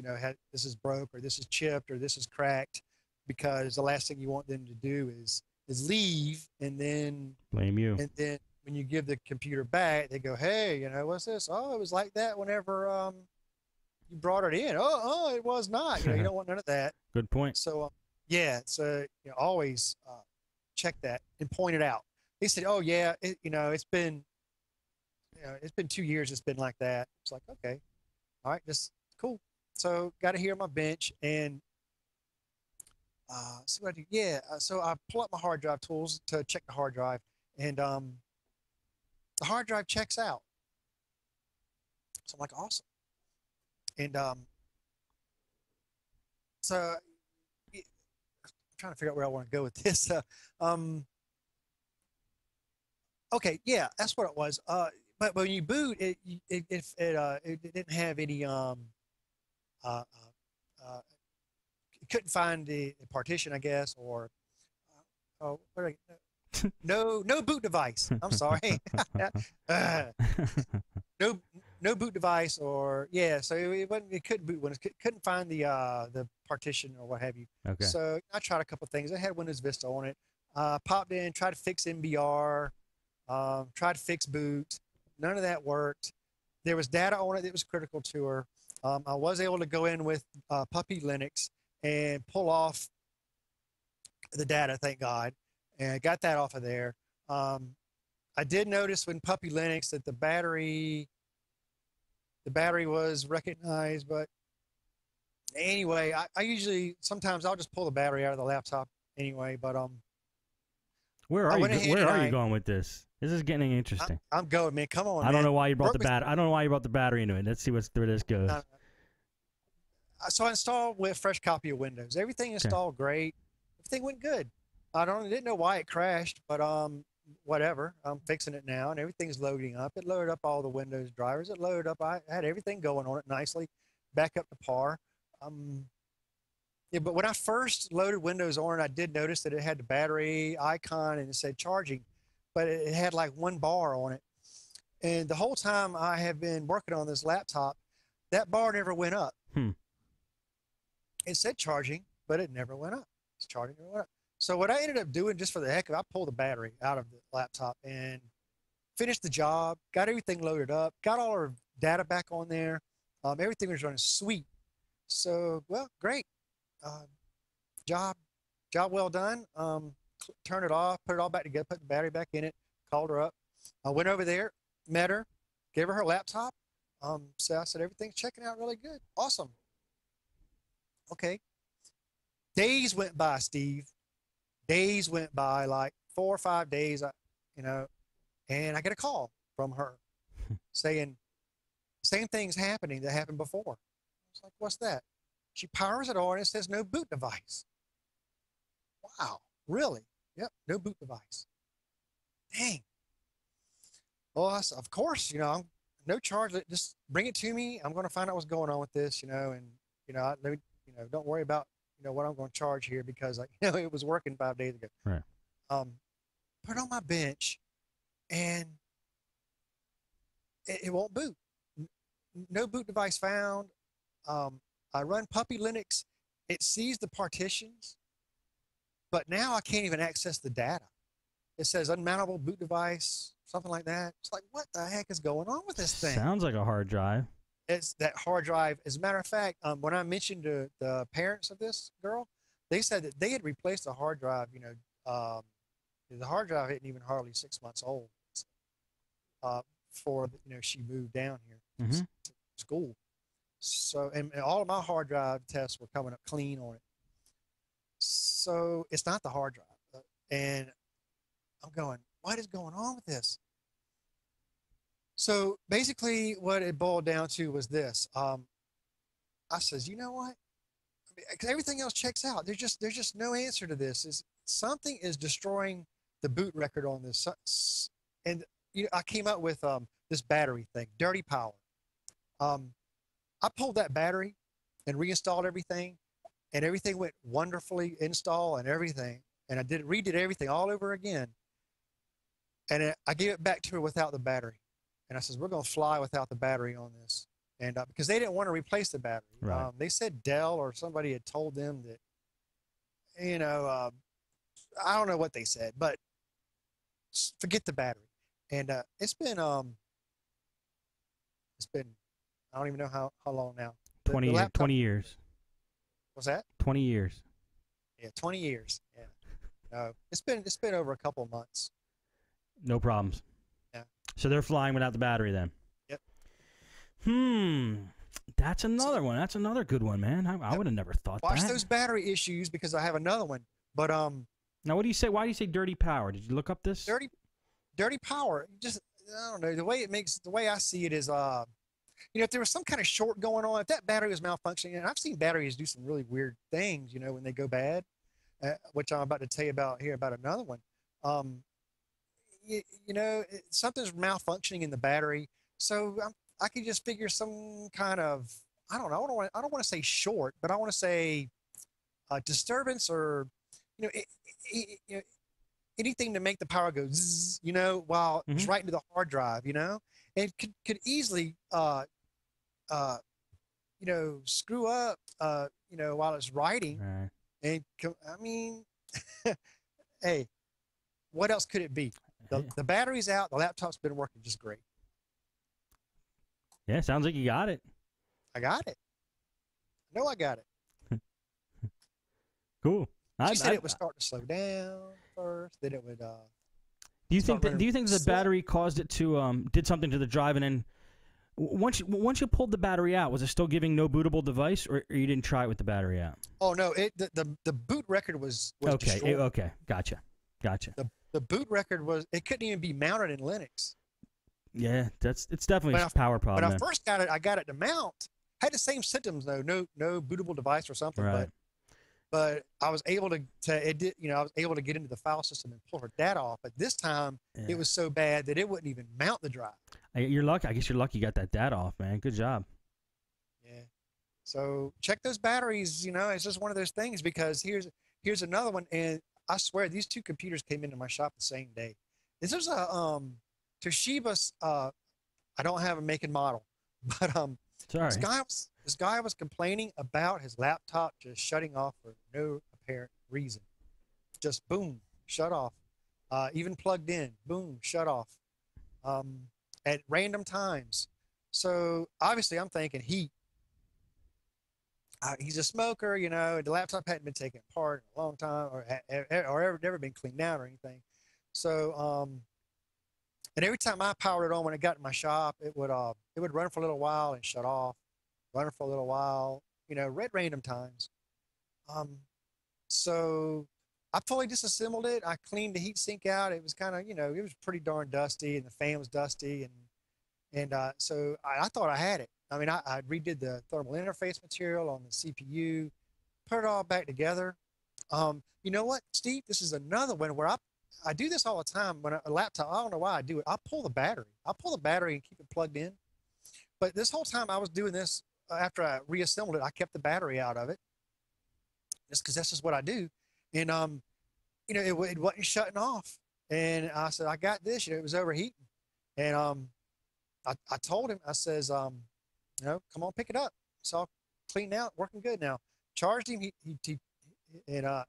this is broke or this is chipped or this is cracked? Because the last thing you want them to do is leave and then blame you. And then when you give the computer back, they go, hey, what's this? Oh, it was like that whenever you brought it in. Oh, it was not. You don't want none of that. Good point. So, always check that and point it out. They said, oh yeah, it's been 2 years. It's been like that. It's like, okay, all right, just cool. So got it here on my bench and see what I do. Yeah, so I pull up my hard drive tools to check the hard drive, and the hard drive checks out. So I'm like, awesome. And so I'm trying to figure out where I want to go with this. Okay, yeah, that's what it was. But when you boot, it didn't have any couldn't find the partition, I guess, or no boot device. I'm sorry. No boot device, or so it couldn't boot when it couldn't find the partition or what have you. Okay. So I tried a couple things. I had Windows Vista on it. Popped in, tried to fix MBR, tried to fix boot. None of that worked. There was data on it that was critical to her. I was able to go in with Puppy Linux and pull off the data, thank God, and got that off of there. I did notice when Puppy Linux that the battery was recognized, but anyway, I usually, sometimes I'll just pull the battery out of the laptop anyway, but where are you going with this? This is getting interesting. I'm going, man. Come on, I don't know why you brought Work the battery. I don't know why you brought the battery into it. Let's see where this goes. So I installed with a fresh copy of Windows. Everything installed great. Everything went good. Didn't know why it crashed, but whatever. I'm fixing it now, and everything's loading up. It loaded up all the Windows drivers. It loaded up. I had everything going on it nicely, back up to par. Yeah, but when I first loaded Windows on, I did notice that it had the battery icon and it said charging, but it had like 1 bar on it. And the whole time I have been working on this laptop, that bar never went up. It said charging, but it never went up. It's charging, never went up. So what I ended up doing, just for the heck of it, I pulled the battery out of the laptop and finished the job, got everything loaded up, got all our data back on there. Everything was running sweet. So, well, great. Job well done. Turn it off, put it all back together, put the battery back in it, called her up. I went over there, met her, gave her laptop. So I said, everything's checking out really good. Awesome. Okay. Days went by, Steve. Days went by, like 4 or 5 days, and I get a call from her saying, same thing's happening that happened before. I was like, what's that? She powers it on and it says no boot device. Wow, really? Yep, no boot device. Dang. Well, I said, of course, I'm no charge. Just bring it to me. I'm going to find out what's going on with this, and don't worry about what I'm going to charge here, because it was working 5 days ago. Right. Put it on my bench, and it won't boot. No boot device found. I run Puppy Linux. It sees the partitions, but now I can't even access the data. It says unmountable boot device, something like that. It's like, what the heck is going on with this thing? Sounds like a hard drive. It's that hard drive. As a matter of fact, when I mentioned to the parents of this girl, they said that they had replaced the hard drive. The hard drive isn't even hardly 6 months old. Before she moved down here to school. So, and all of my hard drive tests were coming up clean on it. So it's not the hard drive, and I'm going, what is going on with this? So basically what it boiled down to was this. I says, you know what? Because everything else checks out. There's just no answer to this. Something is destroying the boot record on this. And I came up with this battery thing, dirty power. I pulled that battery and reinstalled everything, and everything went wonderfully install and everything. And I redid everything all over again. And I gave it back to her without the battery. And I says, we're going to fly without the battery on this. And because they didn't want to replace the battery. Right. They said Dell or somebody had told them that, I don't know what they said, but forget the battery. And it's been, I don't even know how long now. 20 years. What's that? 20 years. Yeah, 20 years. Yeah. No, it's been over a couple of months. No problems. Yeah. So they're flying without the battery then. Yep. That's another one. That's another good one, man. I would have never thought that. Watch those battery issues, because I have another one. But now what do you say? Why do you say dirty power? Did you look up this? Dirty power. Just, I don't know. The way I see it is if there was some kind of short going on, if that battery was malfunctioning, and I've seen batteries do some really weird things, when they go bad, which I'm about to tell you about here about another one. Something's malfunctioning in the battery. So I could just figure some kind of, I don't know, I don't want to say short, but I want to say disturbance, or, anything to make the power go zzz, while it's right into the hard drive, and could easily, screw up, while it's writing. Right. And I mean, hey, what else could it be? The battery's out. The laptop's been working just great. Yeah, sounds like you got it. I got it. I know I got it. Cool. She said it would start to slow down first, then it would. Do you think the battery caused it to did something to the drive, and then once you pulled the battery out, was it still giving no bootable device, or you didn't try it with the battery out? Oh no, the boot record was okay. destroyed. Okay, gotcha. the boot record was, it couldn't even be mounted in Linux. Yeah, it's definitely a power problem. When I first got it, I got it to mount. Had the same symptoms though, no bootable device or something, Right. but I was able to it did, I was able to get into the file system and pull her data off. But this time Yeah. it was so bad that it wouldn't even mount the drive. You're lucky. I guess you're lucky you got that data off, man. Good job. Yeah. So check those batteries. It's just one of those things, because here's another one, and I swear these two computers came into my shop the same day. This is a Toshiba's. I don't have a make and model, but Sorry. this guy was complaining about his laptop just shutting off for no apparent reason. Just boom, shut off. Even plugged in, boom, shut off. At random times. So obviously I'm thinking heat. He's a smoker, the laptop hadn't been taken apart in a long time, or ever never been cleaned out or anything. So and every time I powered it on when it got in my shop, it would run for a little while and shut off, run for a little while, at random times. So I fully disassembled it. I cleaned the heat sink out. It was kind of, it was pretty darn dusty, and the fan was dusty, and so I thought I had it. I mean, I redid the thermal interface material on the CPU, put it all back together. You know what, Steve? This is another one where I do this all the time when a laptop. I don't know why I do it. I pull the battery. And keep it plugged in. But this whole time I was doing this, after I reassembled it, I kept the battery out of it, just because that's just what I do. And it wasn't shutting off. And I said, I got this. It was overheating. And I told him, I says, come on, pick it up. It's all cleaned out, working good now. Charged him. And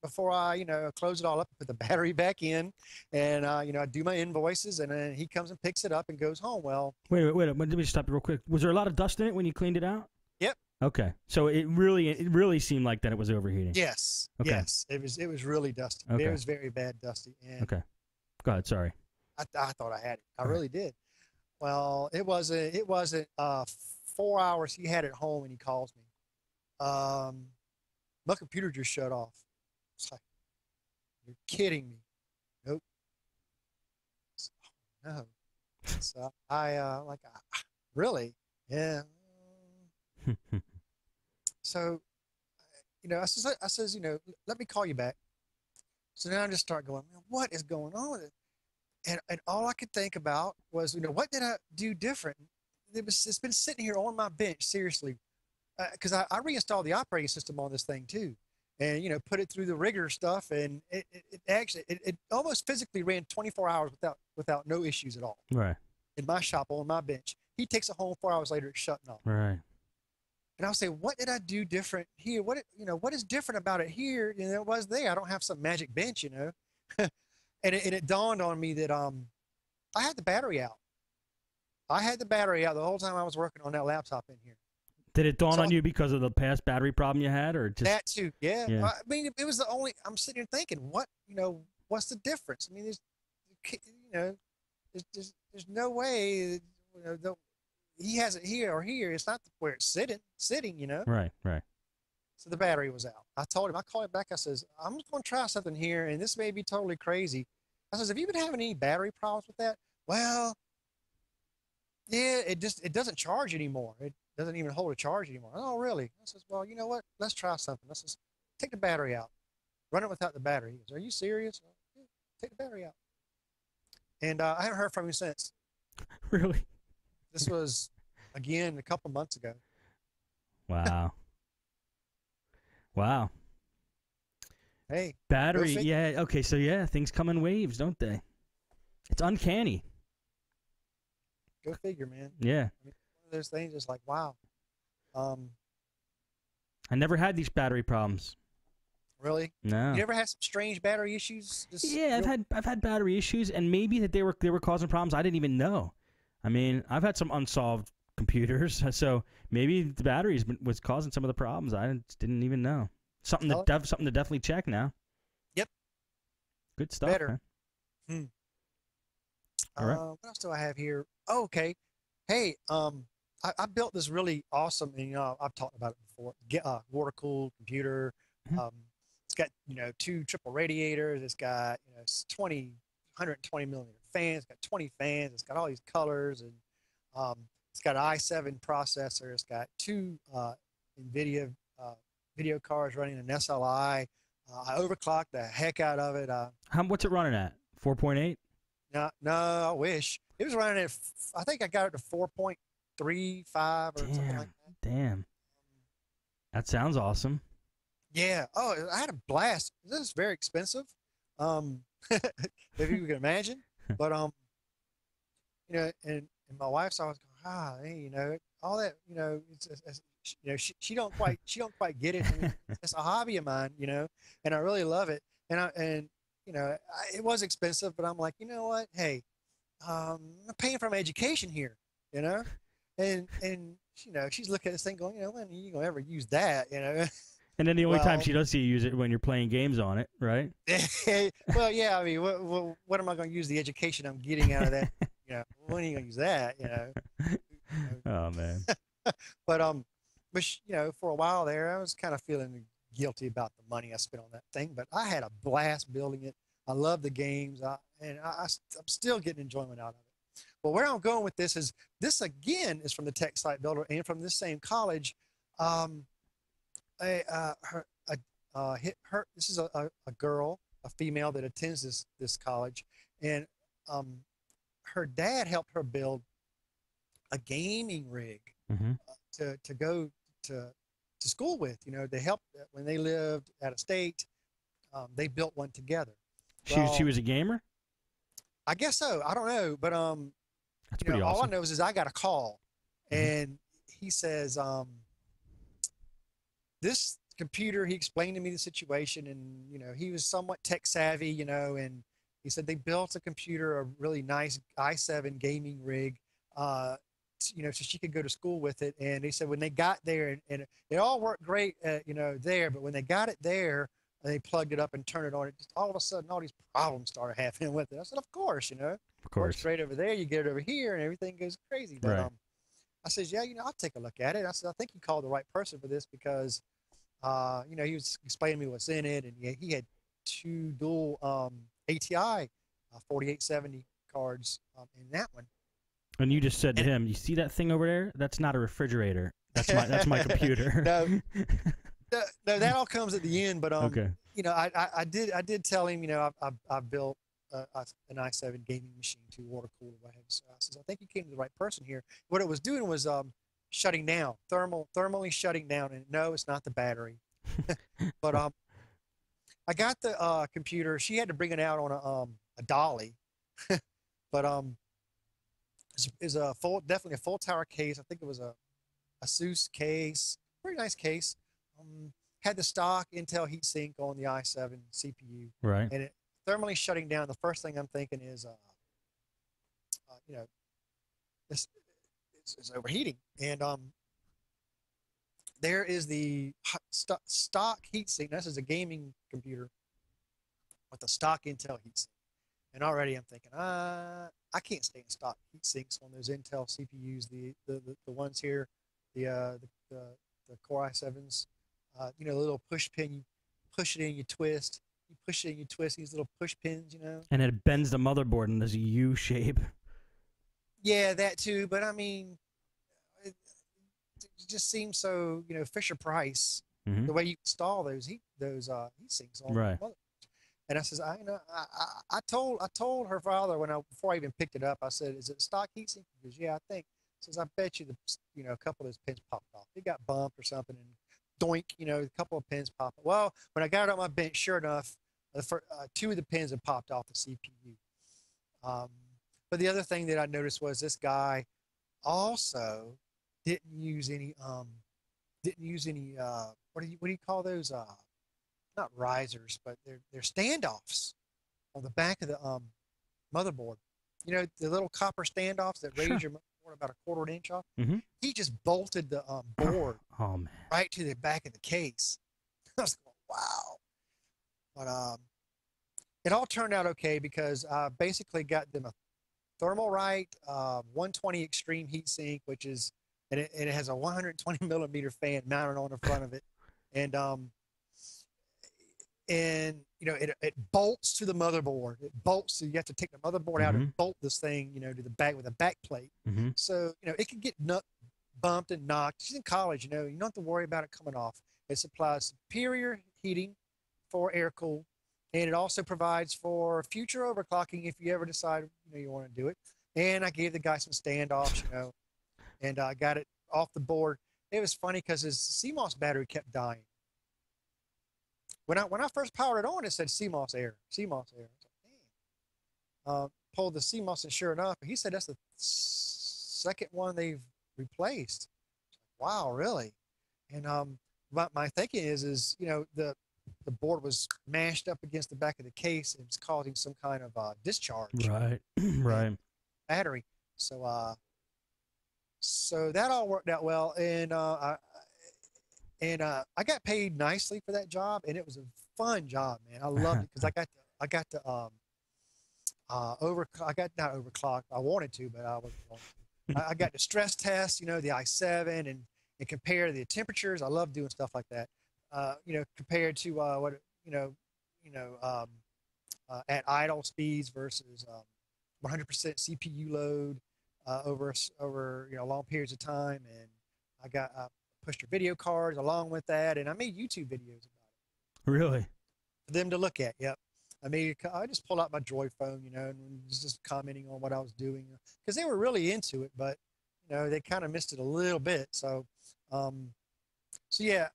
before I, close it all up, put the battery back in, and I do my invoices, and then he comes and picks it up and goes home. Well, wait. Let me stop you real quick. Was there a lot of dust in it when you cleaned it out? Yep. Okay. So it really seemed like that it was overheating. Yes. Okay. Yes. It was really dusty. Okay. It was very bad dusty. And okay. Go ahead. Sorry. I thought I had it. I really did. Well, it wasn't 4 hours. He had it home, and he calls me. My computer just shut off. It's like, you're kidding me. Nope. No. So really? Yeah. So, I says, let me call you back. So now I just start going, what is going on with it? And all I could think about was, what did I do different? It's been sitting here on my bench, seriously, because I reinstalled the operating system on this thing too, and put it through the rigor stuff, and it actually almost physically ran 24 hours without no issues at all. Right. In my shop on my bench, he takes it home 4 hours later, it's shutting off. Right. And I'll say, what did I do different here? What is different about it here than it was there? I don't have some magic bench, And it dawned on me that I had the battery out. I had the battery out the whole time I was working on that laptop in here. Did it dawn on you because of the past battery problem you had, or just that too? Yeah. Yeah. I mean, it was the only. I'm sitting here thinking, what's the difference? I mean, there's no way. He has it here or here. It's not where it's sitting. Right. So the battery was out. I told him, I called him back. I says, I'm just going to try something here, and this may be totally crazy. I says, have you been having any battery problems with that? Well, yeah, it doesn't charge anymore. It doesn't even hold a charge anymore. Oh, really? I says, well, you know what? Let's try something. I says, take the battery out. Run it without the battery. He goes, are you serious? Yeah, take the battery out. And I haven't heard from him since. Really? This was, again, a couple months ago. Wow. Wow. Hey. Battery, yeah. Okay, so yeah, things come in waves, don't they? It's uncanny. Go figure, man. Yeah. I mean, one of those things is like, wow. I never had these battery problems. Really? No. You never had some strange battery issues? Yeah, I've had battery issues, and maybe that they were causing problems I didn't even know. I mean, I've had some unsolved computers, so maybe the batteries was causing some of the problems I didn't even know. Something to definitely check now. Yep. Good stuff. Better. Man. All right. What else do I have here? Oh, okay. Hey, I built this really awesome, and I've talked about it before. Water cooled computer. Mm-hmm. It's got, you know, 2 triple radiators. It's got, you know, 120 millimeter fans. It's got 20 fans. It's got all these colors, and it's got an i7 processor. It's got 2 NVIDIA video cards running an SLI. I overclocked the heck out of it. What's it running at? 4.8? No, I wish. It was running at, I think I got it to 4.35 or something like that. Damn. That sounds awesome. Yeah. Oh, I had a blast. This is very expensive. If you can imagine. But you know, and my wife's always going, hey, you know, all that, you know, it's you know, she don't quite get it. I mean, it's a hobby of mine, you know, and I really love it. And you know, it was expensive, but I'm like, you know what? Hey, I'm paying for my education here, you know, and you know, she's looking at this thing going, you know, when are you gonna ever use that, you know? And then the only time she does see you use it when you're playing games on it, right? Well, yeah. I mean, what am I going to use the education I'm getting out of that? You know, when are you going to use that? You know. Oh man. But you know, for a while there, I was kind of feeling guilty about the money I spent on that thing. But I had a blast building it. I love the games, and I'm still getting enjoyment out of it. But where I'm going with this is, this again is from the Tech Site Builder and from this same college. This is a girl, a female that attends this college, and her dad helped her build a gaming rig to go to school with. You know, they helped when they lived out of state. They built one together. She was a gamer? I guess so. I don't know, but that's you know, pretty awesome. all I know is I got a call, and he says, this computer, he explained to me the situation, and you know, he was somewhat tech savvy, you know, and he said they built a computer, a really nice i7 gaming rig, you know, so she could go to school with it. And he said when they got there, and it all worked great, you know, there, but when they got it there, and they plugged it up and turned it on, it just all of a sudden all these problems started happening with it. I said, of course, you know, of course, works great over there, you get it over here, and everything goes crazy. But right. I said, yeah, you know, I'll take a look at it. I said, I think you called the right person for this, because you know, he was explaining to me what's in it, and he had 2 dual ATI 4870 cards in that one. And you just said to him, "You see that thing over there? That's not a refrigerator. That's my computer." No, that all comes at the end. But okay. You know, I did tell him, you know, I built an i7 gaming machine, 2 water cooled. So I says, I think you came to the right person here. What it was doing was shutting down, thermally shutting down, and no, it's not the battery. But I got the computer. She had to bring it out on a dolly, but is definitely a full tower case. I think it was a Asus case, pretty nice case. Had the stock Intel heatsink on the i7 CPU, right? And it thermally shutting down. The first thing I'm thinking is, you know, this is overheating, and there is the stock heatsink. This is a gaming computer with a stock Intel heatsink, and already I'm thinking, I can't stand stock heatsinks on those Intel CPUs. The ones here, the Core i7s. You know, the little push pin. You push it in, you twist. You push it in, you twist. These little push pins, you know. And it bends the motherboard in this U shape. Yeah, that too. But I mean, it just seems so, you know, Fisher Price, the way you install those heatsinks on right. the motherboard. And I says, I told her father before I even picked it up, I said, is it stock heatsink? He goes, yeah, I think. Says, I bet you a couple of those pins popped off. It got bumped or something, and doink, you know, a couple of pins popped. Well, when I got it on my bench, sure enough, 2 of the pins had popped off the CPU. But the other thing that I noticed was this guy also didn't use any what do you call those? Not risers, but they're standoffs on the back of the motherboard. You know, the little copper standoffs that raise your motherboard about a 1/4 inch off. He just bolted the board right to the back of the case. I was going, wow. But it all turned out okay, because I basically got them a Thermalright 120 Extreme heatsink, which is, and it has a 120 millimeter fan mounted on the front of it, and and it bolts to the motherboard. It bolts, so you have to take the motherboard out and bolt this thing, to the back with a back plate. So it can get bumped and knocked. She's in college, you don't have to worry about it coming off. It supplies superior heating for air cool, and it also provides for future overclocking if you ever decide you want to do it. And I gave the guy some standoffs, and I got it off the board. It was funny because his CMOS battery kept dying. When I first powered it on, it said CMOS error, CMOS error. I was like, man. Pulled the CMOS, and sure enough, he said that's the second one they've replaced. Wow, really? And my thinking is the board was mashed up against the back of the case and it's causing some kind of discharge. Right, right. Battery. So that all worked out well, and I got paid nicely for that job, and it was a fun job, man. I loved it because I got to not overclock. I wanted to, but I wasn't going to. I got to stress test, the i7 and compare the temperatures. I love doing stuff like that. Compared to what at idle speeds versus 100% CPU load over long periods of time, and I got pushed her video cards along with that, and I made YouTube videos about it. Really? For them to look at. Yep. I just pulled out my Droid phone, and was just commenting on what I was doing because they were really into it, but they kind of missed it a little bit. So, yeah.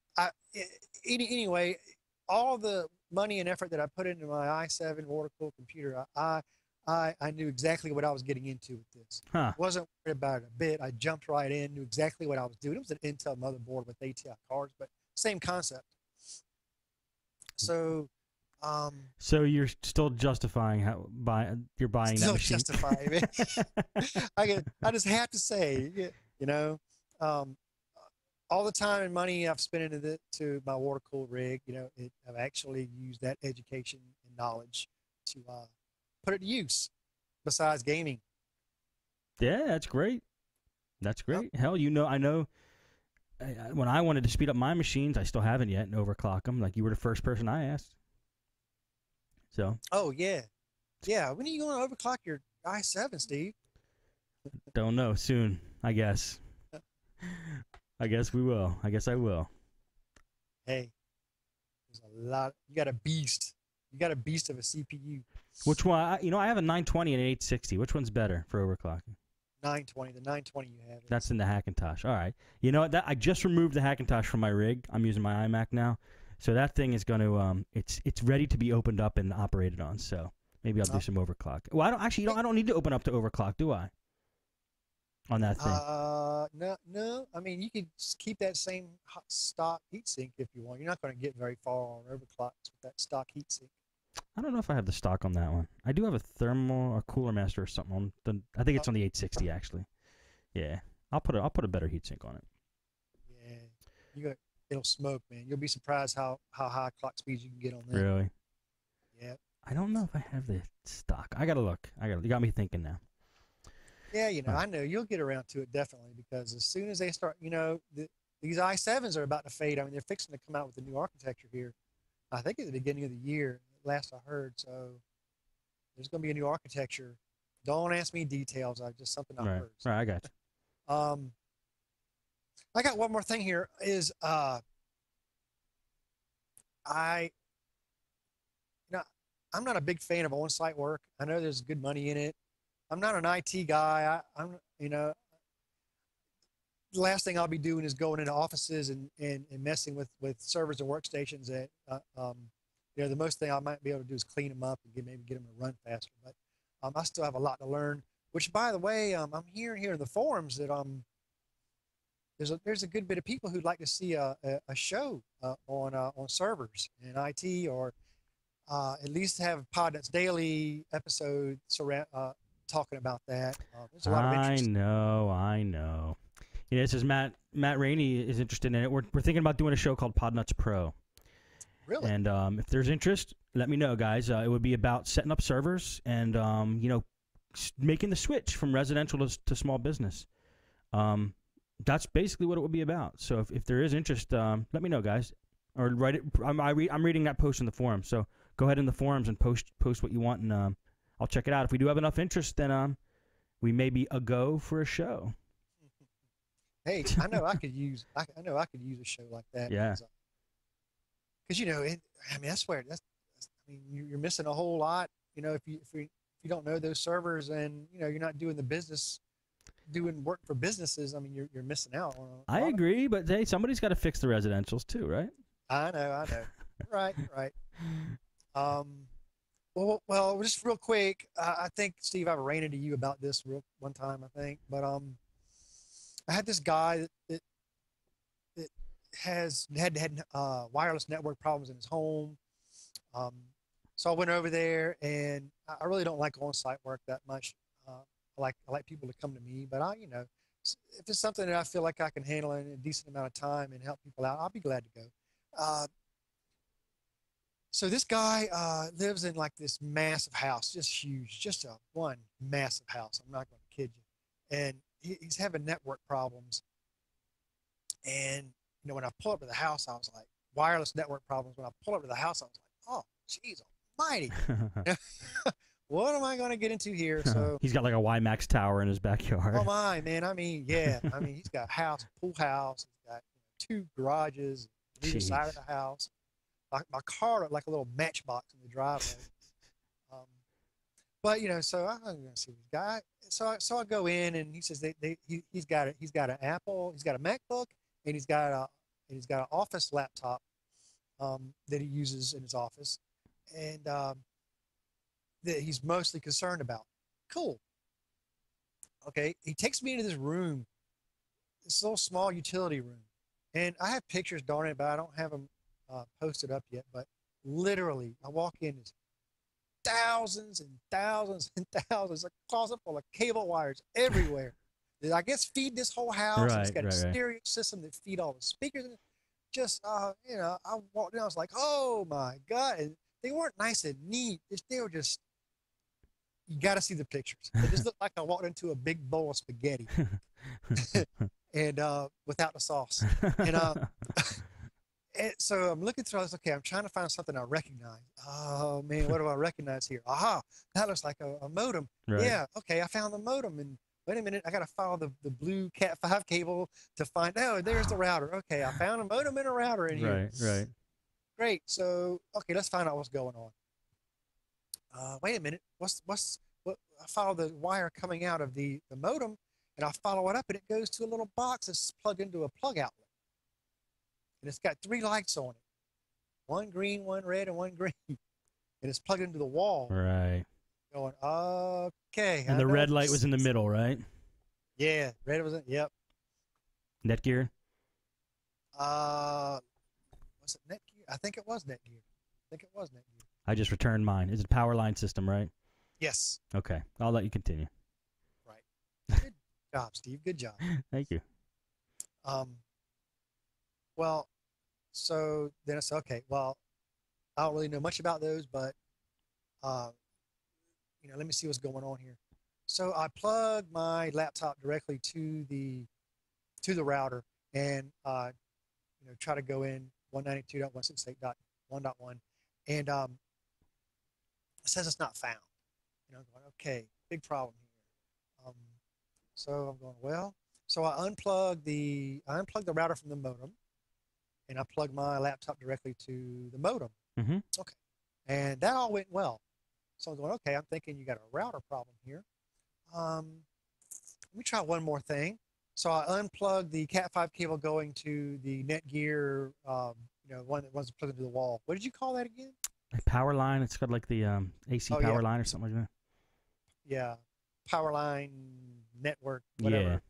Anyway, all the money and effort that I put into my i7 water-cooled computer, I knew exactly what I was getting into with this. Wasn't worried about it a bit. I jumped right in, knew exactly what I was doing. It was an Intel motherboard with ATI cards, but same concept. So, so you're still justifying you're buying that machine? Still justifying it. I just have to say, all the time and money I've spent into my water-cooled rig, I've actually used that education and knowledge to put it to use besides gaming. Yeah, that's great. That's great. Yep. Hell, I know when I wanted to speed up my machines, I still haven't yet and overclock them. Like, you were the first person I asked. So. Oh, yeah. Yeah. When are you going to overclock your i7, Steve? Don't know. Soon, I guess. I guess we will. I guess I will. Hey, there's a lot. You got a beast. You got a beast of a CPU. Which one? I have a 920 and an 860. Which one's better for overclocking? 920. The 920 you have. That's in the Hackintosh. All right. You know what? I just removed the Hackintosh from my rig. I'm using my iMac now, so that thing is going to it's ready to be opened up and operated on. So maybe I'll do some overclock. Well, I don't need to open up to overclock, do I? On that thing. No. I mean, you could just keep that same stock heatsink if you want. You're not going to get very far on overclocks with that stock heatsink. I don't know if I have the stock on that one. I do have a thermal or cooler master or something on. I think it's on the 860 actually. Yeah, I'll put a better heatsink on it. Yeah, it'll smoke, man. You'll be surprised how high clock speeds you can get on that. Really? Yeah. I don't know if I have the stock. I gotta look. You got me thinking now. Yeah, I know you'll get around to it definitely, because as soon as they start, these i7s are about to fade. I mean, they're fixing to come out with a new architecture here. I think at the beginning of the year, last I heard. So there's going to be a new architecture. Don't ask me details. Just something I heard. So, right, I got you. I got one more thing here. Is I'm not a big fan of on-site work. I know there's good money in it. I'm not an IT guy. The last thing I'll be doing is going into offices and messing with servers and workstations. The most thing I might be able to do is clean them up and maybe get them to run faster. But I still have a lot to learn. Which, by the way, I'm hearing here in the forums that there's a good bit of people who'd like to see a show on servers and IT, or at least have Podnutz Daily episode talking about that. There's a lot of interest. I know. This is Matt Rainey is interested in it. We're thinking about doing a show called Podnutz Pro. Really? And if there's interest, let me know, guys. It would be about setting up servers and making the switch from residential to small business. That's basically what it would be about. So if there is interest, let me know, guys. or write it. I'm reading that post in the forum, so go ahead in the forums and post what you want, and I'll check it out. If we do have enough interest, then we may be a go for a show. Hey, I know I could use a show like that. Yeah. Because I mean, I swear I mean, you're missing a whole lot. If you don't know those servers, and you're not doing doing work for businesses, I mean, you're missing out on. I agree, but hey, somebody's got to fix the residentials too, right? I know. Right. Well, just real quick, I think, Steve, I've ranted to you about this one time, I think, but I had this guy that had wireless network problems in his home. So I went over there, and I really don't like on-site work that much. I like people to come to me, but if it's something that I feel like I can handle in a decent amount of time and help people out, I'll be glad to go. So this guy lives in like this massive house, just huge, just one massive house. I'm not going to kid you. And he's having network problems. And, when I pull up to the house, I was like, wireless network problems. When I pull up to the house, I was like, oh, geez almighty. What am I going to get into here? So he's got like a WiMAX tower in his backyard. Oh my, man. I mean, yeah. I mean, he's got a pool house. He's got 2 garages on either side of the house. My car looked like a little matchbox in the driveway. But so I'm going to see this guy. So I go in, and he says he's got an Apple, he's got a MacBook, and he's got an office laptop that he uses in his office, and that he's mostly concerned about. Cool. Okay, he takes me into this room, this little small utility room, and I have pictures, darn it, but I don't have them posted up yet. But literally, I walk in, there's thousands and thousands and thousands, a closet full of cable wires everywhere. That I guess feed this whole house. It's got a stereo system that feed all the speakers. And just I walked in, I was like, oh my God. And they weren't nice and neat. They were just, you got to see the pictures. It just looked like I walked into a big bowl of spaghetti and without the sauce. And so I'm looking through, I was okay, I'm trying to find something I recognize. Oh man, what do I recognize here? Aha, that looks like a modem. Right. Yeah, okay, I found the modem. And wait a minute, I got to follow the blue Cat 5 cable to find, there's the router. Okay, I found a modem and a router in here. Right. Great. So, okay, let's find out what's going on. Wait a minute, what? I follow the wire coming out of the modem, and I follow it up, and it goes to a little box that's plugged into a plug outlet. And it's got 3 lights on it. One green, one red, and one green. And it's plugged into the wall. Right. Going, okay. And the red light was in the middle, right? Yeah, red was in, yep. Netgear? Was it Netgear? I think it was Netgear. I just returned mine. It's a power line system, right? Yes. Okay. I'll let you continue. Right. Good job, Steve. Good job. Thank you. Well, so then I said, okay, well, I don't really know much about those, but, let me see what's going on here. So I plug my laptop directly to the router and, try to go in 192.168.1.1, and it says it's not found. I'm going, okay, big problem here. So I'm going, well, so I unplug the router from the modem, and I plugged my laptop directly to the modem. Mm-hmm. Okay. And that all went well. So I'm going, okay, I'm thinking you got a router problem here. Let me try one more thing. So I unplugged the Cat 5 cable going to the Netgear, one that was plugged into the wall. What did you call that again? A power line. It's got like the AC power line or something like that. Yeah. Power line network, whatever.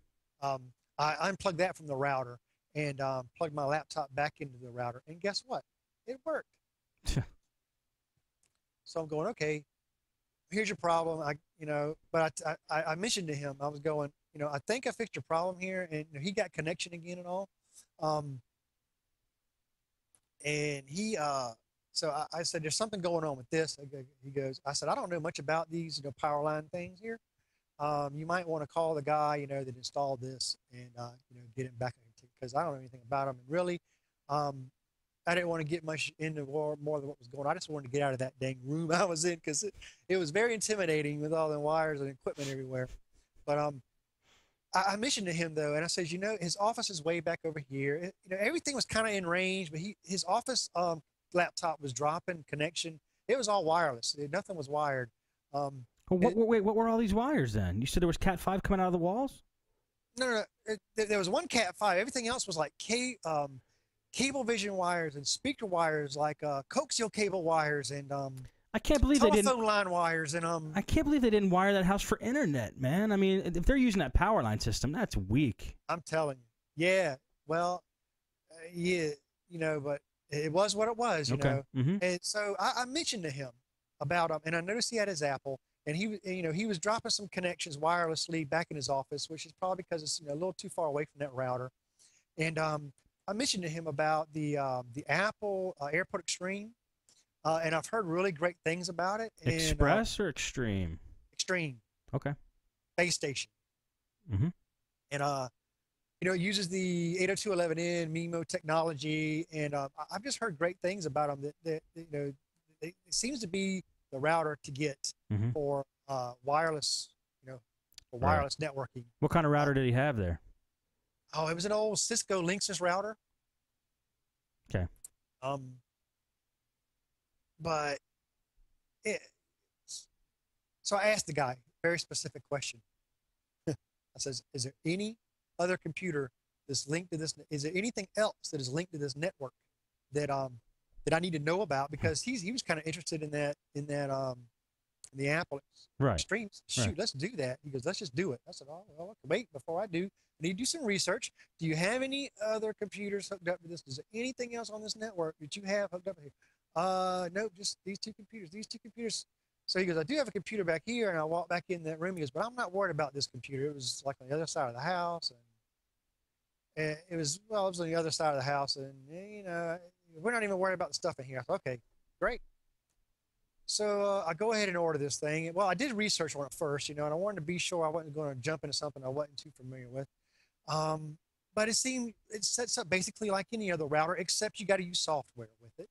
Yeah. I unplugged that from the router and plugged my laptop back into the router. And guess what? It worked. So I'm going, okay, here's your problem. But I mentioned to him, I was going, I think I fixed your problem here. And he got connection again and all. And he, so I said, there's something going on with this. He goes, I said, I don't know much about these, power line things here. You might want to call the guy, that installed this and, get him back, because I don't know anything about them. And really, I didn't want to get much into more than what was going on. I just wanted to get out of that dang room I was in because it was very intimidating with all the wires and equipment everywhere. But I mentioned to him though, and I said, his office is way back over here. Everything was kind of in range, but his office laptop was dropping connection. It was all wireless. Nothing was wired. Wait, what were all these wires then? You said there was Cat 5 coming out of the walls? No. There was one Cat 5. Everything else was like cable vision wires and speaker wires, like coaxial cable wires and I can't believe telephone line wires and I can't believe they didn't wire that house for internet, man. I mean, if they're using that power line system, that's weak. I'm telling you. Yeah. Well, yeah, but it was what it was, you know. Mm-hmm. And so I mentioned to him about and I noticed he had his Apple, and he was dropping some connections wirelessly back in his office, which is probably because it's a little too far away from that router. And I mentioned to him about the Apple AirPort Extreme, and I've heard really great things about it. Express or Extreme? Extreme. Okay. Base station. Mm-hmm. And it uses the 802.11n MIMO technology, and I've just heard great things about them. That it seems to be the router to get for wireless, for wireless networking. What kind of router did he have there? Oh, it was an old Cisco Linksys router. Okay. But so I asked the guy a very specific question. I says, "Is there any other computer that's linked to this? Is there anything else that is linked to this network that I need to know about?" Because he was kind of interested in the Apple Extremes. Shoot, let's do that. He goes, "Let's just do it." I said, "Oh, well, wait, before I do, I need to do some research. Do you have any other computers hooked up to this? Is there anything else on this network that you have hooked up here?" No, just these two computers. So he goes, "I do have a computer back here." And I walked back in that room. He goes, "But I'm not worried about this computer. It was like on the other side of the house. And it was on the other side of the house. And, we're not even worried about the stuff in here." I thought, okay, great. So I go ahead and order this thing. Well, I did research on it first, and I wanted to be sure I wasn't going to jump into something I wasn't too familiar with. But it sets up basically like any other router, except you got to use software with it.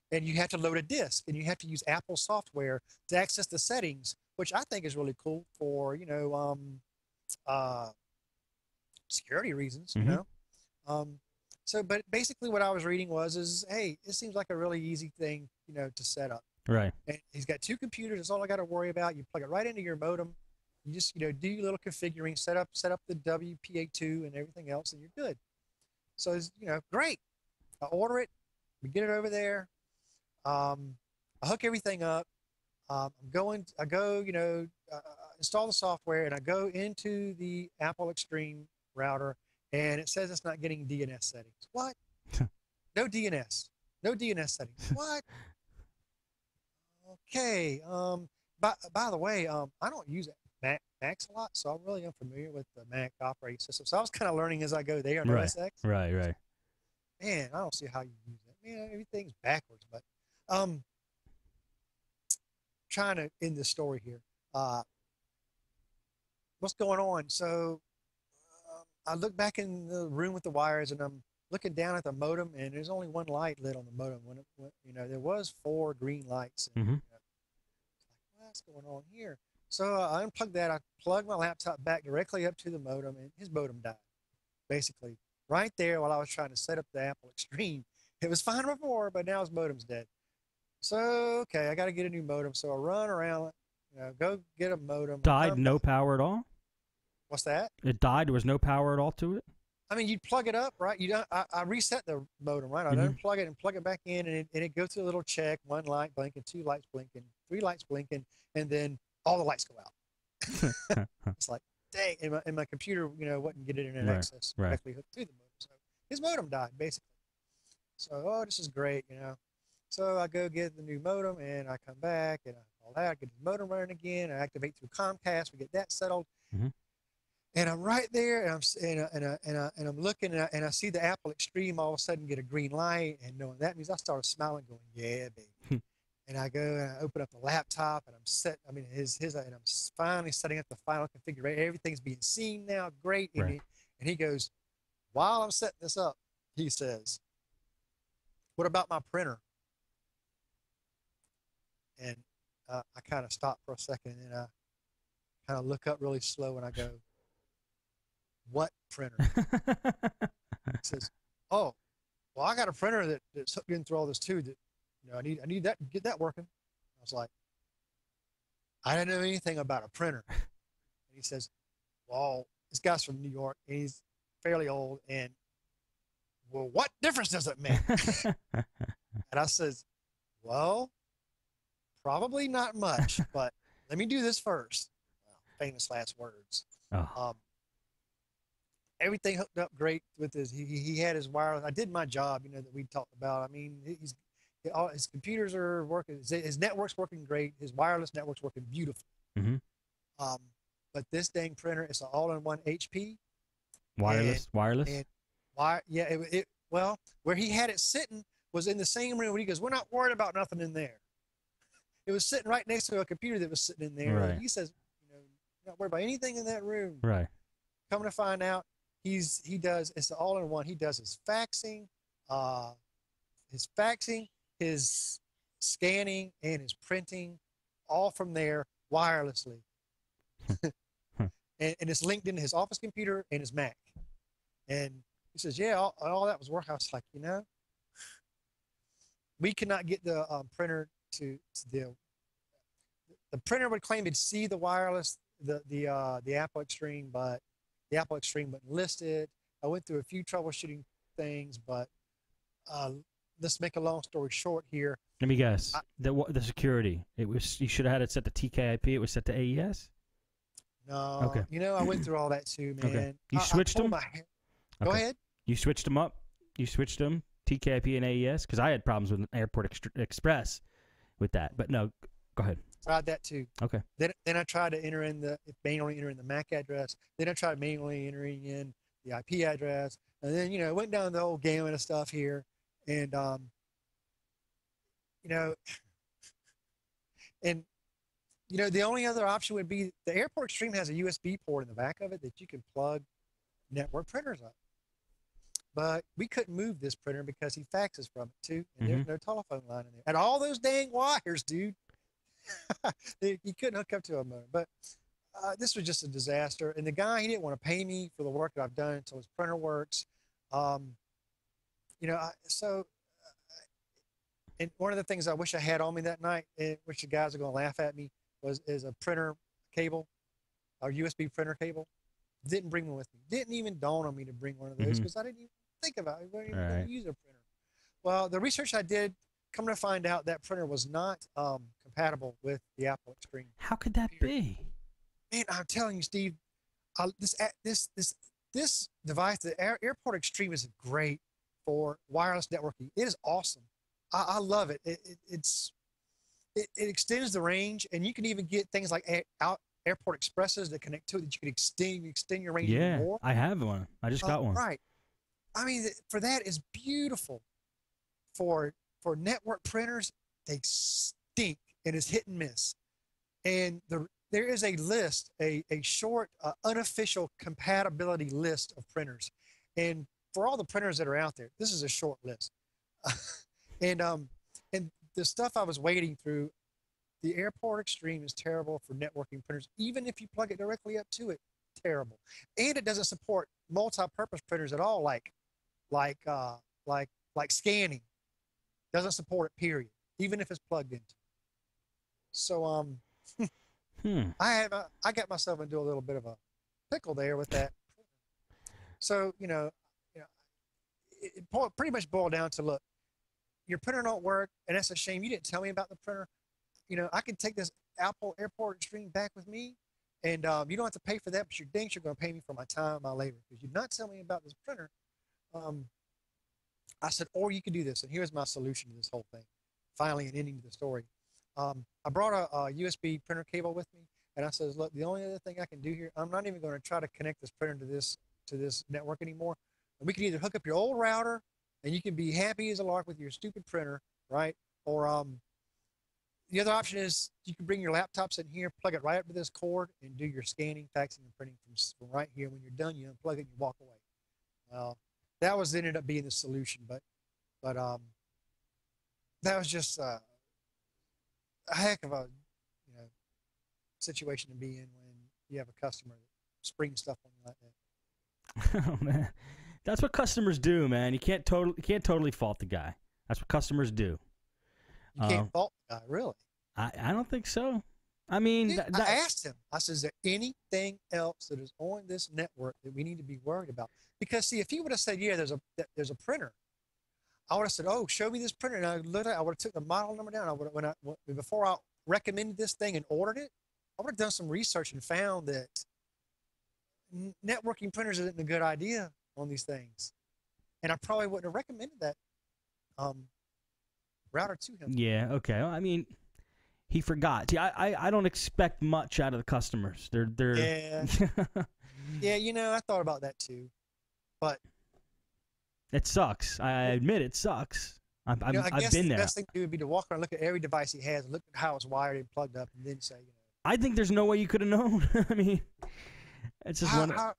And you have to load a disk, and you have to use Apple software to access the settings, which I think is really cool for, security reasons, but basically what I was reading is, hey, it seems like a really easy thing, to set up. Right. And he's got two computers. That's all I got to worry about. You plug it right into your modem. You just, do your little configuring, set up the WPA2 and everything else, and you're good. So it's, great. I order it. We get it over there. I hook everything up. I go, install the software, and I go into the Apple Extreme router, and it says it's not getting DNS settings. What? No DNS settings. What? Okay. By the way, I don't use Macs a lot, so I'm really unfamiliar with the Mac operating system. So I was kind of learning as I go there on OS X. Right. Man, I don't see how you use that. Man, everything's backwards. But trying to end this story here. What's going on? So I look back in the room with the wires, and I'm looking down at the modem, and there's only one light lit on the modem. There was 4 green lights. And, what's going on here? So I unplugged that. I plugged my laptop back directly up to the modem, and his modem died. Basically, right there while I was trying to set up the Apple Extreme. It was fine before, but now his modem's dead. So, okay, I got to get a new modem. So I run around, go get a modem. Died, no power at all? What's that? It died. There was no power at all to it? I mean, you'd plug it up, right? I reset the modem, right? I'd unplug it and plug it back in, and it goes through a little check, 1 light blinking, 2 lights blinking, 3 lights blinking, and then all the lights go out. It's like, dang, and my computer, wouldn't get internet access directly hooked to the modem. So his modem died, basically. So, this is great, So I go get the new modem, and I come back, and all that. I get the modem running again. I activate through Comcast. We get that settled. And I'm right there, and I'm looking, and I see the Apple Extreme all of a sudden get a green light, and knowing that means I started smiling, going, "Yeah, baby." And I go and I open up the laptop, and and I'm finally setting up the final configuration. Everything's being seen now, great. And he goes, "While I'm setting this up," he says, what about my printer? And I kind of stop for a second, and I kind of look up really slow, and I go, what printer? He says, oh, well, I got a printer that's hooked in through all this too. That, I need that, get that working. I was like, I didn't know anything about a printer. And he says, well, this guy's from New York, and he's fairly old, and well, what difference does it make? And I says, well, probably not much, but let me do this first. Well, famous last words. Oh. Everything hooked up great with he had his wireless. I did my job, that we talked about. I mean, all his computers are working. His network's working great. His wireless network's working beautiful. Mm-hmm. But this dang printer is an all-in-one HP. Wireless? And well, where he had it sitting was in the same room. He goes, we're not worried about nothing in there. It was sitting right next to a computer that was sitting in there. Right. And he says, not worried about anything in that room. Right. Coming to find out, it's all-in-one. He does his faxing, his scanning, and his printing, all from there wirelessly. and it's linked into his office computer and his Mac. And he says, yeah, all that was working. I was like, we cannot get the printer to the printer would claim it'd see the wireless, the Apple Extreme, but the Apple Extreme wouldn't list it. I went through a few troubleshooting things, but let's make a long story short here. Let me guess. The security. You should have had it set to TKIP. It was set to AES. No. Okay. I went through all that too, man. Okay. You switched them? Go ahead. You switched them up? You switched them, TKIP and AES? Because I had problems with Airport Express with that. But no, go ahead. Tried that too. Okay. Then I tried to manually enter in the MAC address. Then I tried manually entering in the IP address. And then, went down the whole gamut of stuff here. And, the only other option would be the Airport Extreme has a USB port in the back of it that you can plug network printers up. But we couldn't move this printer because he faxes from it too, and there's no telephone line in there. And all those dang wires, dude. He couldn't hook up to a modem. But this was just a disaster. And the guy, he didn't want to pay me for the work that I've done until his printer works. And one of the things I wish I had on me that night, which the guys are going to laugh at me, is a printer cable, a USB printer cable. Didn't bring one with me. Didn't even dawn on me to bring one of those because I didn't even think about it. I didn't even use a printer. Well, the research I did, come to find out that printer was not compatible with the Apple Extreme. How could that be? Man, I'm telling you, Steve, this device, the Airport Extreme, is great for wireless networking. It is awesome. I love it. It extends the range, and you can even get things like Airport Expresses that connect to it that you can extend your range even more. I have one. I just got one. Right. I mean, for that is beautiful. For network printers, they stink, and it's hit and miss. And there is a list, a short, unofficial compatibility list of printers. And for all the printers that are out there, this is a short list. And the stuff I was wading through, the Airport Extreme is terrible for networking printers. Even if you plug it directly up to it, terrible. And it doesn't support multi-purpose printers at all, like scanning. Doesn't support it, period. Even if it's plugged into. So I got myself into a little bit of a pickle there with that. So it pretty much boiled down to, look, your printer don't work, and that's a shame. You didn't tell me about the printer. I can take this Apple Airport Extreme back with me, and you don't have to pay for that, but you're going to pay me for my time and my labor because you did not tell me about this printer. I said, or you could do this, and here's my solution to this whole thing. Finally, an ending to the story. I brought a USB printer cable with me, and I said, look, the only other thing I can do here, I'm not even going to try to connect this printer to this network anymore. And we can either hook up your old router, and you can be happy as a lark with your stupid printer, right? Or the other option is you can bring your laptops in here, plug it right up to this cord, and do your scanning, faxing, and printing from right here. When you're done, you unplug it and you walk away. Well, that ended up being the solution, but that was just a heck of a situation to be in when you have a customer that springs stuff on you like that. Oh man, that's what customers do, man. You can't totally fault the guy. That's what customers do. You can't fault the guy, really. I don't think so. I mean, I asked him. I said, "Is there anything else that is on this network that we need to be worried about?" Because see, if he would have said, "Yeah, there's a printer," I would have said, "Oh, show me this printer." And I would have took the model number down. Before I recommended this thing and ordered it, I would have done some research and found that networking printers isn't a good idea on these things, and I probably wouldn't have recommended that router to him. Yeah. Okay. Well, I mean, he forgot. See, I don't expect much out of the customers. They're Yeah. Yeah, I thought about that too, but it sucks. I admit it sucks. I I've guess been the there. best thing to do would be to walk around, look at every device he has, look at how it's wired and plugged up, and then say, I think there's no way you could have known. I mean, it's just one. I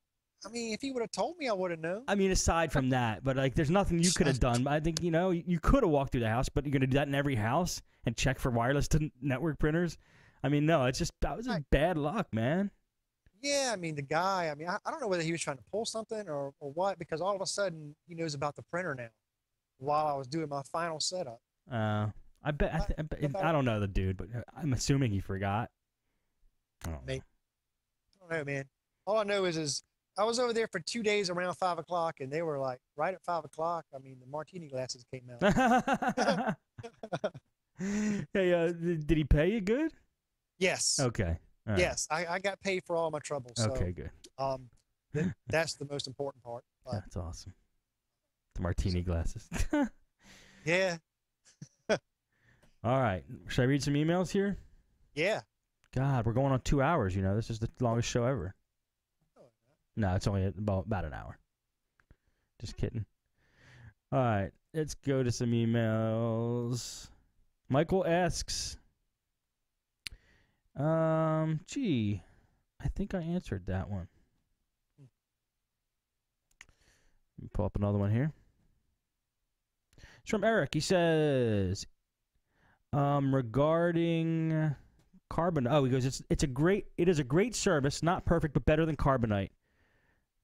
mean, if he would have told me, I would have known. I mean, aside from that, but like, there's nothing you could have done. I think you could have walked through the house, but you're gonna do that in every house and check for wireless to network printers. I mean, no, that was just bad luck, man. Yeah, I mean, the guy. I mean, I don't know whether he was trying to pull something or what, because all of a sudden he knows about the printer now, while I was doing my final setup. I bet. I don't know the dude, but I'm assuming he forgot. Maybe. I don't know, man. All I know is I was over there for 2 days around 5 o'clock, and they were like right at 5 o'clock. I mean, the martini glasses came out. Hey, did he pay you good? Yes. Okay. Right. Yes, I got paid for all my trouble. So, okay, good. That's the most important part. That's awesome. The martini glasses. Yeah. All right. Should I read some emails here? Yeah. God, we're going on 2 hours. This is the longest show ever. No, it's only about an hour. Just kidding. All right, let's go to some emails. Michael asks, gee, I think I answered that one. Let me pull up another one here. It's from Eric. He says, regarding Carbonite. Oh, he goes, it is a great service, not perfect, but better than Carbonite.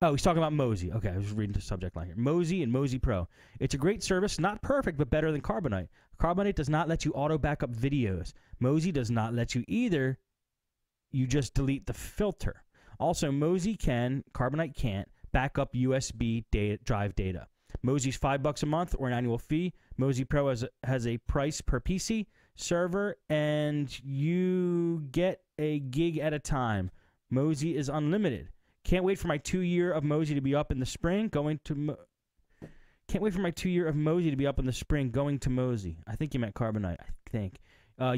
Oh, he's talking about Mozy. Okay, I was reading the subject line here. Mozy and Mozy Pro. It's a great service, not perfect, but better than Carbonite. Carbonite does not let you auto backup videos. Mozy does not let you either. You just delete the filter. Also, Mozy can, Carbonite can't, back up USB drive data. Mozy's $5 a month or an annual fee. Mozy Pro has a price per PC server, and you get a gig at a time. Mozy is unlimited. Can't wait for my 2-year of Mozy to be up in the spring. Can't wait for my 2-year of Mozy to be up in the spring. Going to Mozy. I think you meant Carbonite. I think.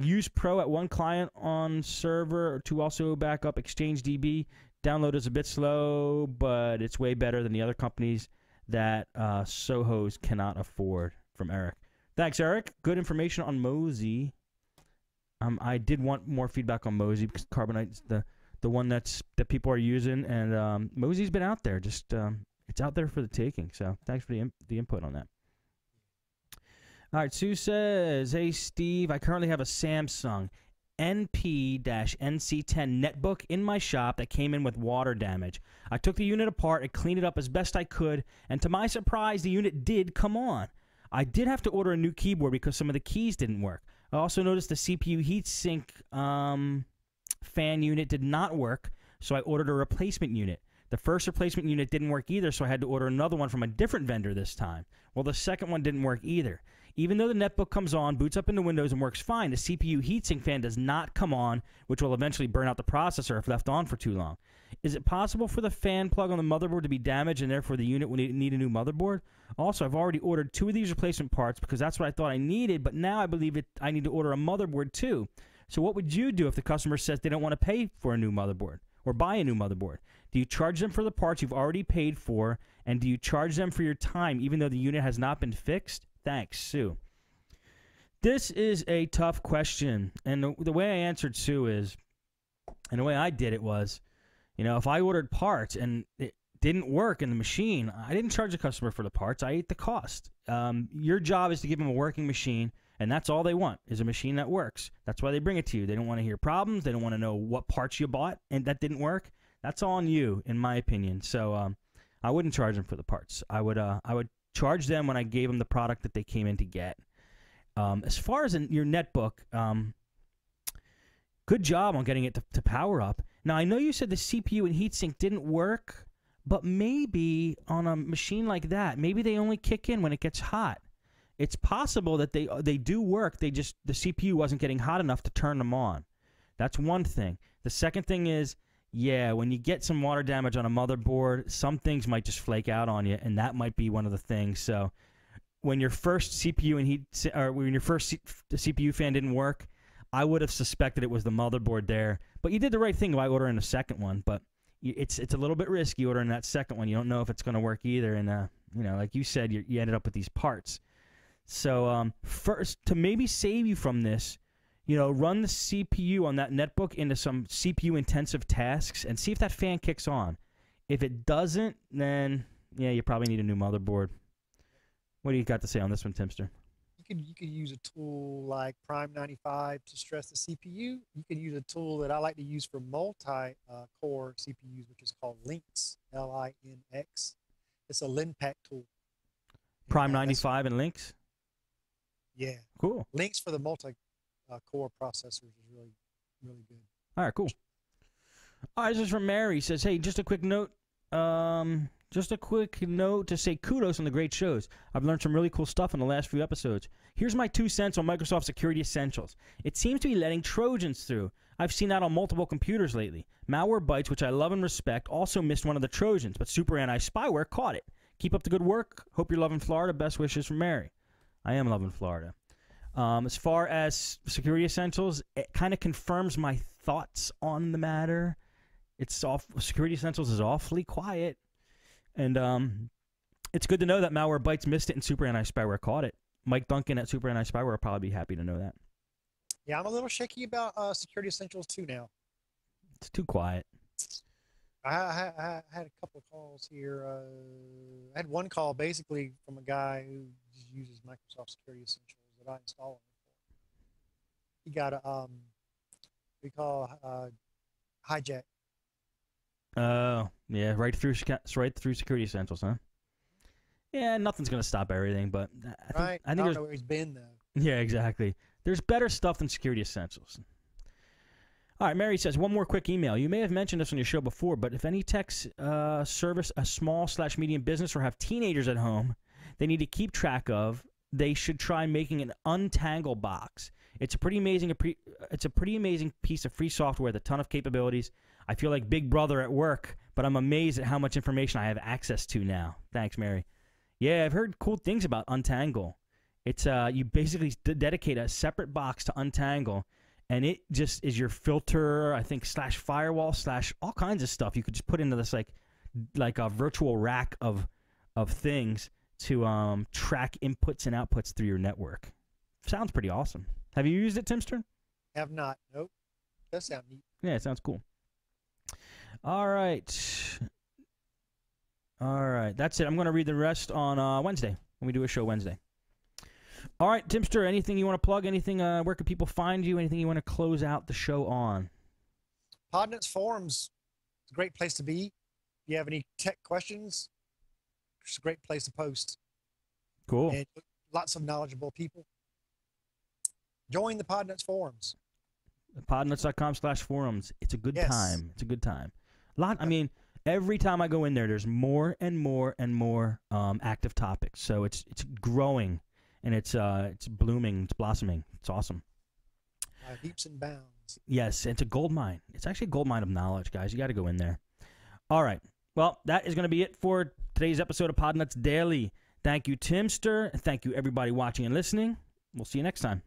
Use Pro at one client on server to also back up Exchange DB. Download is a bit slow, but it's way better than the other companies that Sohos cannot afford. From Eric. Thanks, Eric. Good information on Mozy. I did want more feedback on Mozy because Carbonite's the one that people are using, and Mozy's been out there. Just it's out there for the taking. So thanks for the input on that. All right, Sue says, "Hey Steve, I currently have a Samsung NP-NC10 netbook in my shop that came in with water damage. I took the unit apart and cleaned it up as best I could, and to my surprise, the unit did come on. I did have to order a new keyboard because some of the keys didn't work. I also noticed the CPU heatsink fan unit did not work, so I ordered a replacement unit. The first replacement unit didn't work either, so I had to order another one from a different vendor this time. Well, the second one didn't work either. Even though the netbook comes on, boots up into Windows, and works fine, the CPU heatsink fan does not come on, which will eventually burn out the processor if left on for too long. Is it possible for the fan plug on the motherboard to be damaged and therefore the unit will need a new motherboard? Also, I've already ordered 2 of these replacement parts because that's what I thought I needed, but now I believe I need to order a motherboard too. So what would you do if the customer says they don't want to pay for a new motherboard or buy a new motherboard? Do you charge them for the parts you've already paid for, and do you charge them for your time even though the unit has not been fixed? Thanks, Sue." This is a tough question, and the way I answered Sue is, and the way I did it was, if I ordered parts and it didn't work in the machine, I didn't charge the customer for the parts. I ate the cost. Your job is to give them a working machine And that's all they want, is a machine that works. That's why they bring it to you. They don't want to hear problems. They don't want to know what parts you bought and that didn't work. That's all on you, in my opinion. So I wouldn't charge them for the parts. I would charge them when I gave them the product that they came in to get. As far as your netbook, good job on getting it to power up. Now, I know you said the CPU and heatsink didn't work, but maybe on a machine like that, maybe they only kick in when it gets hot. It's possible that they do work. The CPU wasn't getting hot enough to turn them on. That's one thing. The second thing is, yeah, when you get some water damage on a motherboard, some things might just flake out on you, and that might be one of the things. So when your first CPU the CPU fan didn't work, I would have suspected it was the motherboard there. But you did the right thing by ordering a second one. But it's a little bit risky ordering that second one. You don't know if it's going to work either. And like you said, you ended up with these parts. So first, to maybe save you from this, run the CPU on that netbook into some CPU-intensive tasks and see if that fan kicks on. If it doesn't, then, yeah, you probably need a new motherboard. What do you got to say on this one, Timster? You could use a tool like Prime 95 to stress the CPU. You can use a tool that I like to use for multi-core CPUs, which is called Lynx, L-I-N-X. It's a LinPack tool. Prime 95 and Lynx? Yeah. Cool. Lynx for the multi-core processors is really, really good. All right, cool. All right, this is from Mary. He says, hey, just a quick note. To say kudos on the great shows. I've learned some really cool stuff in the last few episodes. Here's my 2 cents on Microsoft Security Essentials. It seems to be letting Trojans through. I've seen that on multiple computers lately. Malwarebytes, which I love and respect, also missed one of the Trojans, but Super Anti-Spyware caught it. Keep up the good work. Hope you're loving Florida. Best wishes from Mary. I am loving Florida. As far as Security Essentials, it kind of confirms my thoughts on the matter. Security Essentials is awfully quiet. And it's good to know that Malwarebytes missed it and Super Anti-Spyware caught it. Mike Duncan at Super Anti-Spyware will probably be happy to know that. Yeah, I'm a little shaky about Security Essentials too now. It's too quiet. I had a couple of calls here. I had one call basically from a guy who just uses Microsoft Security Essentials that I installed him for. He got a we call hijack. Oh, yeah, right through Security Essentials, huh? Yeah, nothing's gonna stop everything, but I think don't know where he's been though. Yeah, exactly. There's better stuff than Security Essentials. All right, Mary says, one more quick email. You may have mentioned this on your show before, but if any techs service a small/medium business or have teenagers at home they need to keep track of, they should try making an untangle box. It's a pretty amazing piece of free software with a ton of capabilities. I feel like Big Brother at work, but I'm amazed at how much information I have access to now. Thanks, Mary. Yeah, I've heard cool things about Untangle. It's you basically dedicate a separate box to Untangle, and it just is your filter, I think, /firewall / all kinds of stuff. You could just put into this like a virtual rack of things to track inputs and outputs through your network. Sounds pretty awesome. Have you used it, Timster? Have not. Nope. Does sound neat. Yeah, it sounds cool. All right. That's it. I'm going to read the rest on Wednesday when we do a show Wednesday. All right, Timster, anything you want to plug? Anything? Where can people find you? Anything you want to close out the show on? Podnutz Forums. It's a great place to be. If you have any tech questions, it's a great place to post. Cool. And lots of knowledgeable people. Join the Podnutz Forums. Podnutz.com/forums. It's a good time. It's a good time. I mean, every time I go in there, there's more and more and more active topics. So it's growing, and it's blooming, it's blossoming. It's awesome. Leaps and bounds. Yes, it's a gold mine. It's actually a gold mine of knowledge, guys. You got to go in there. All right. Well, that is going to be it for today's episode of Podnutz Daily. Thank you, Timster, and thank you, everybody watching and listening. We'll see you next time.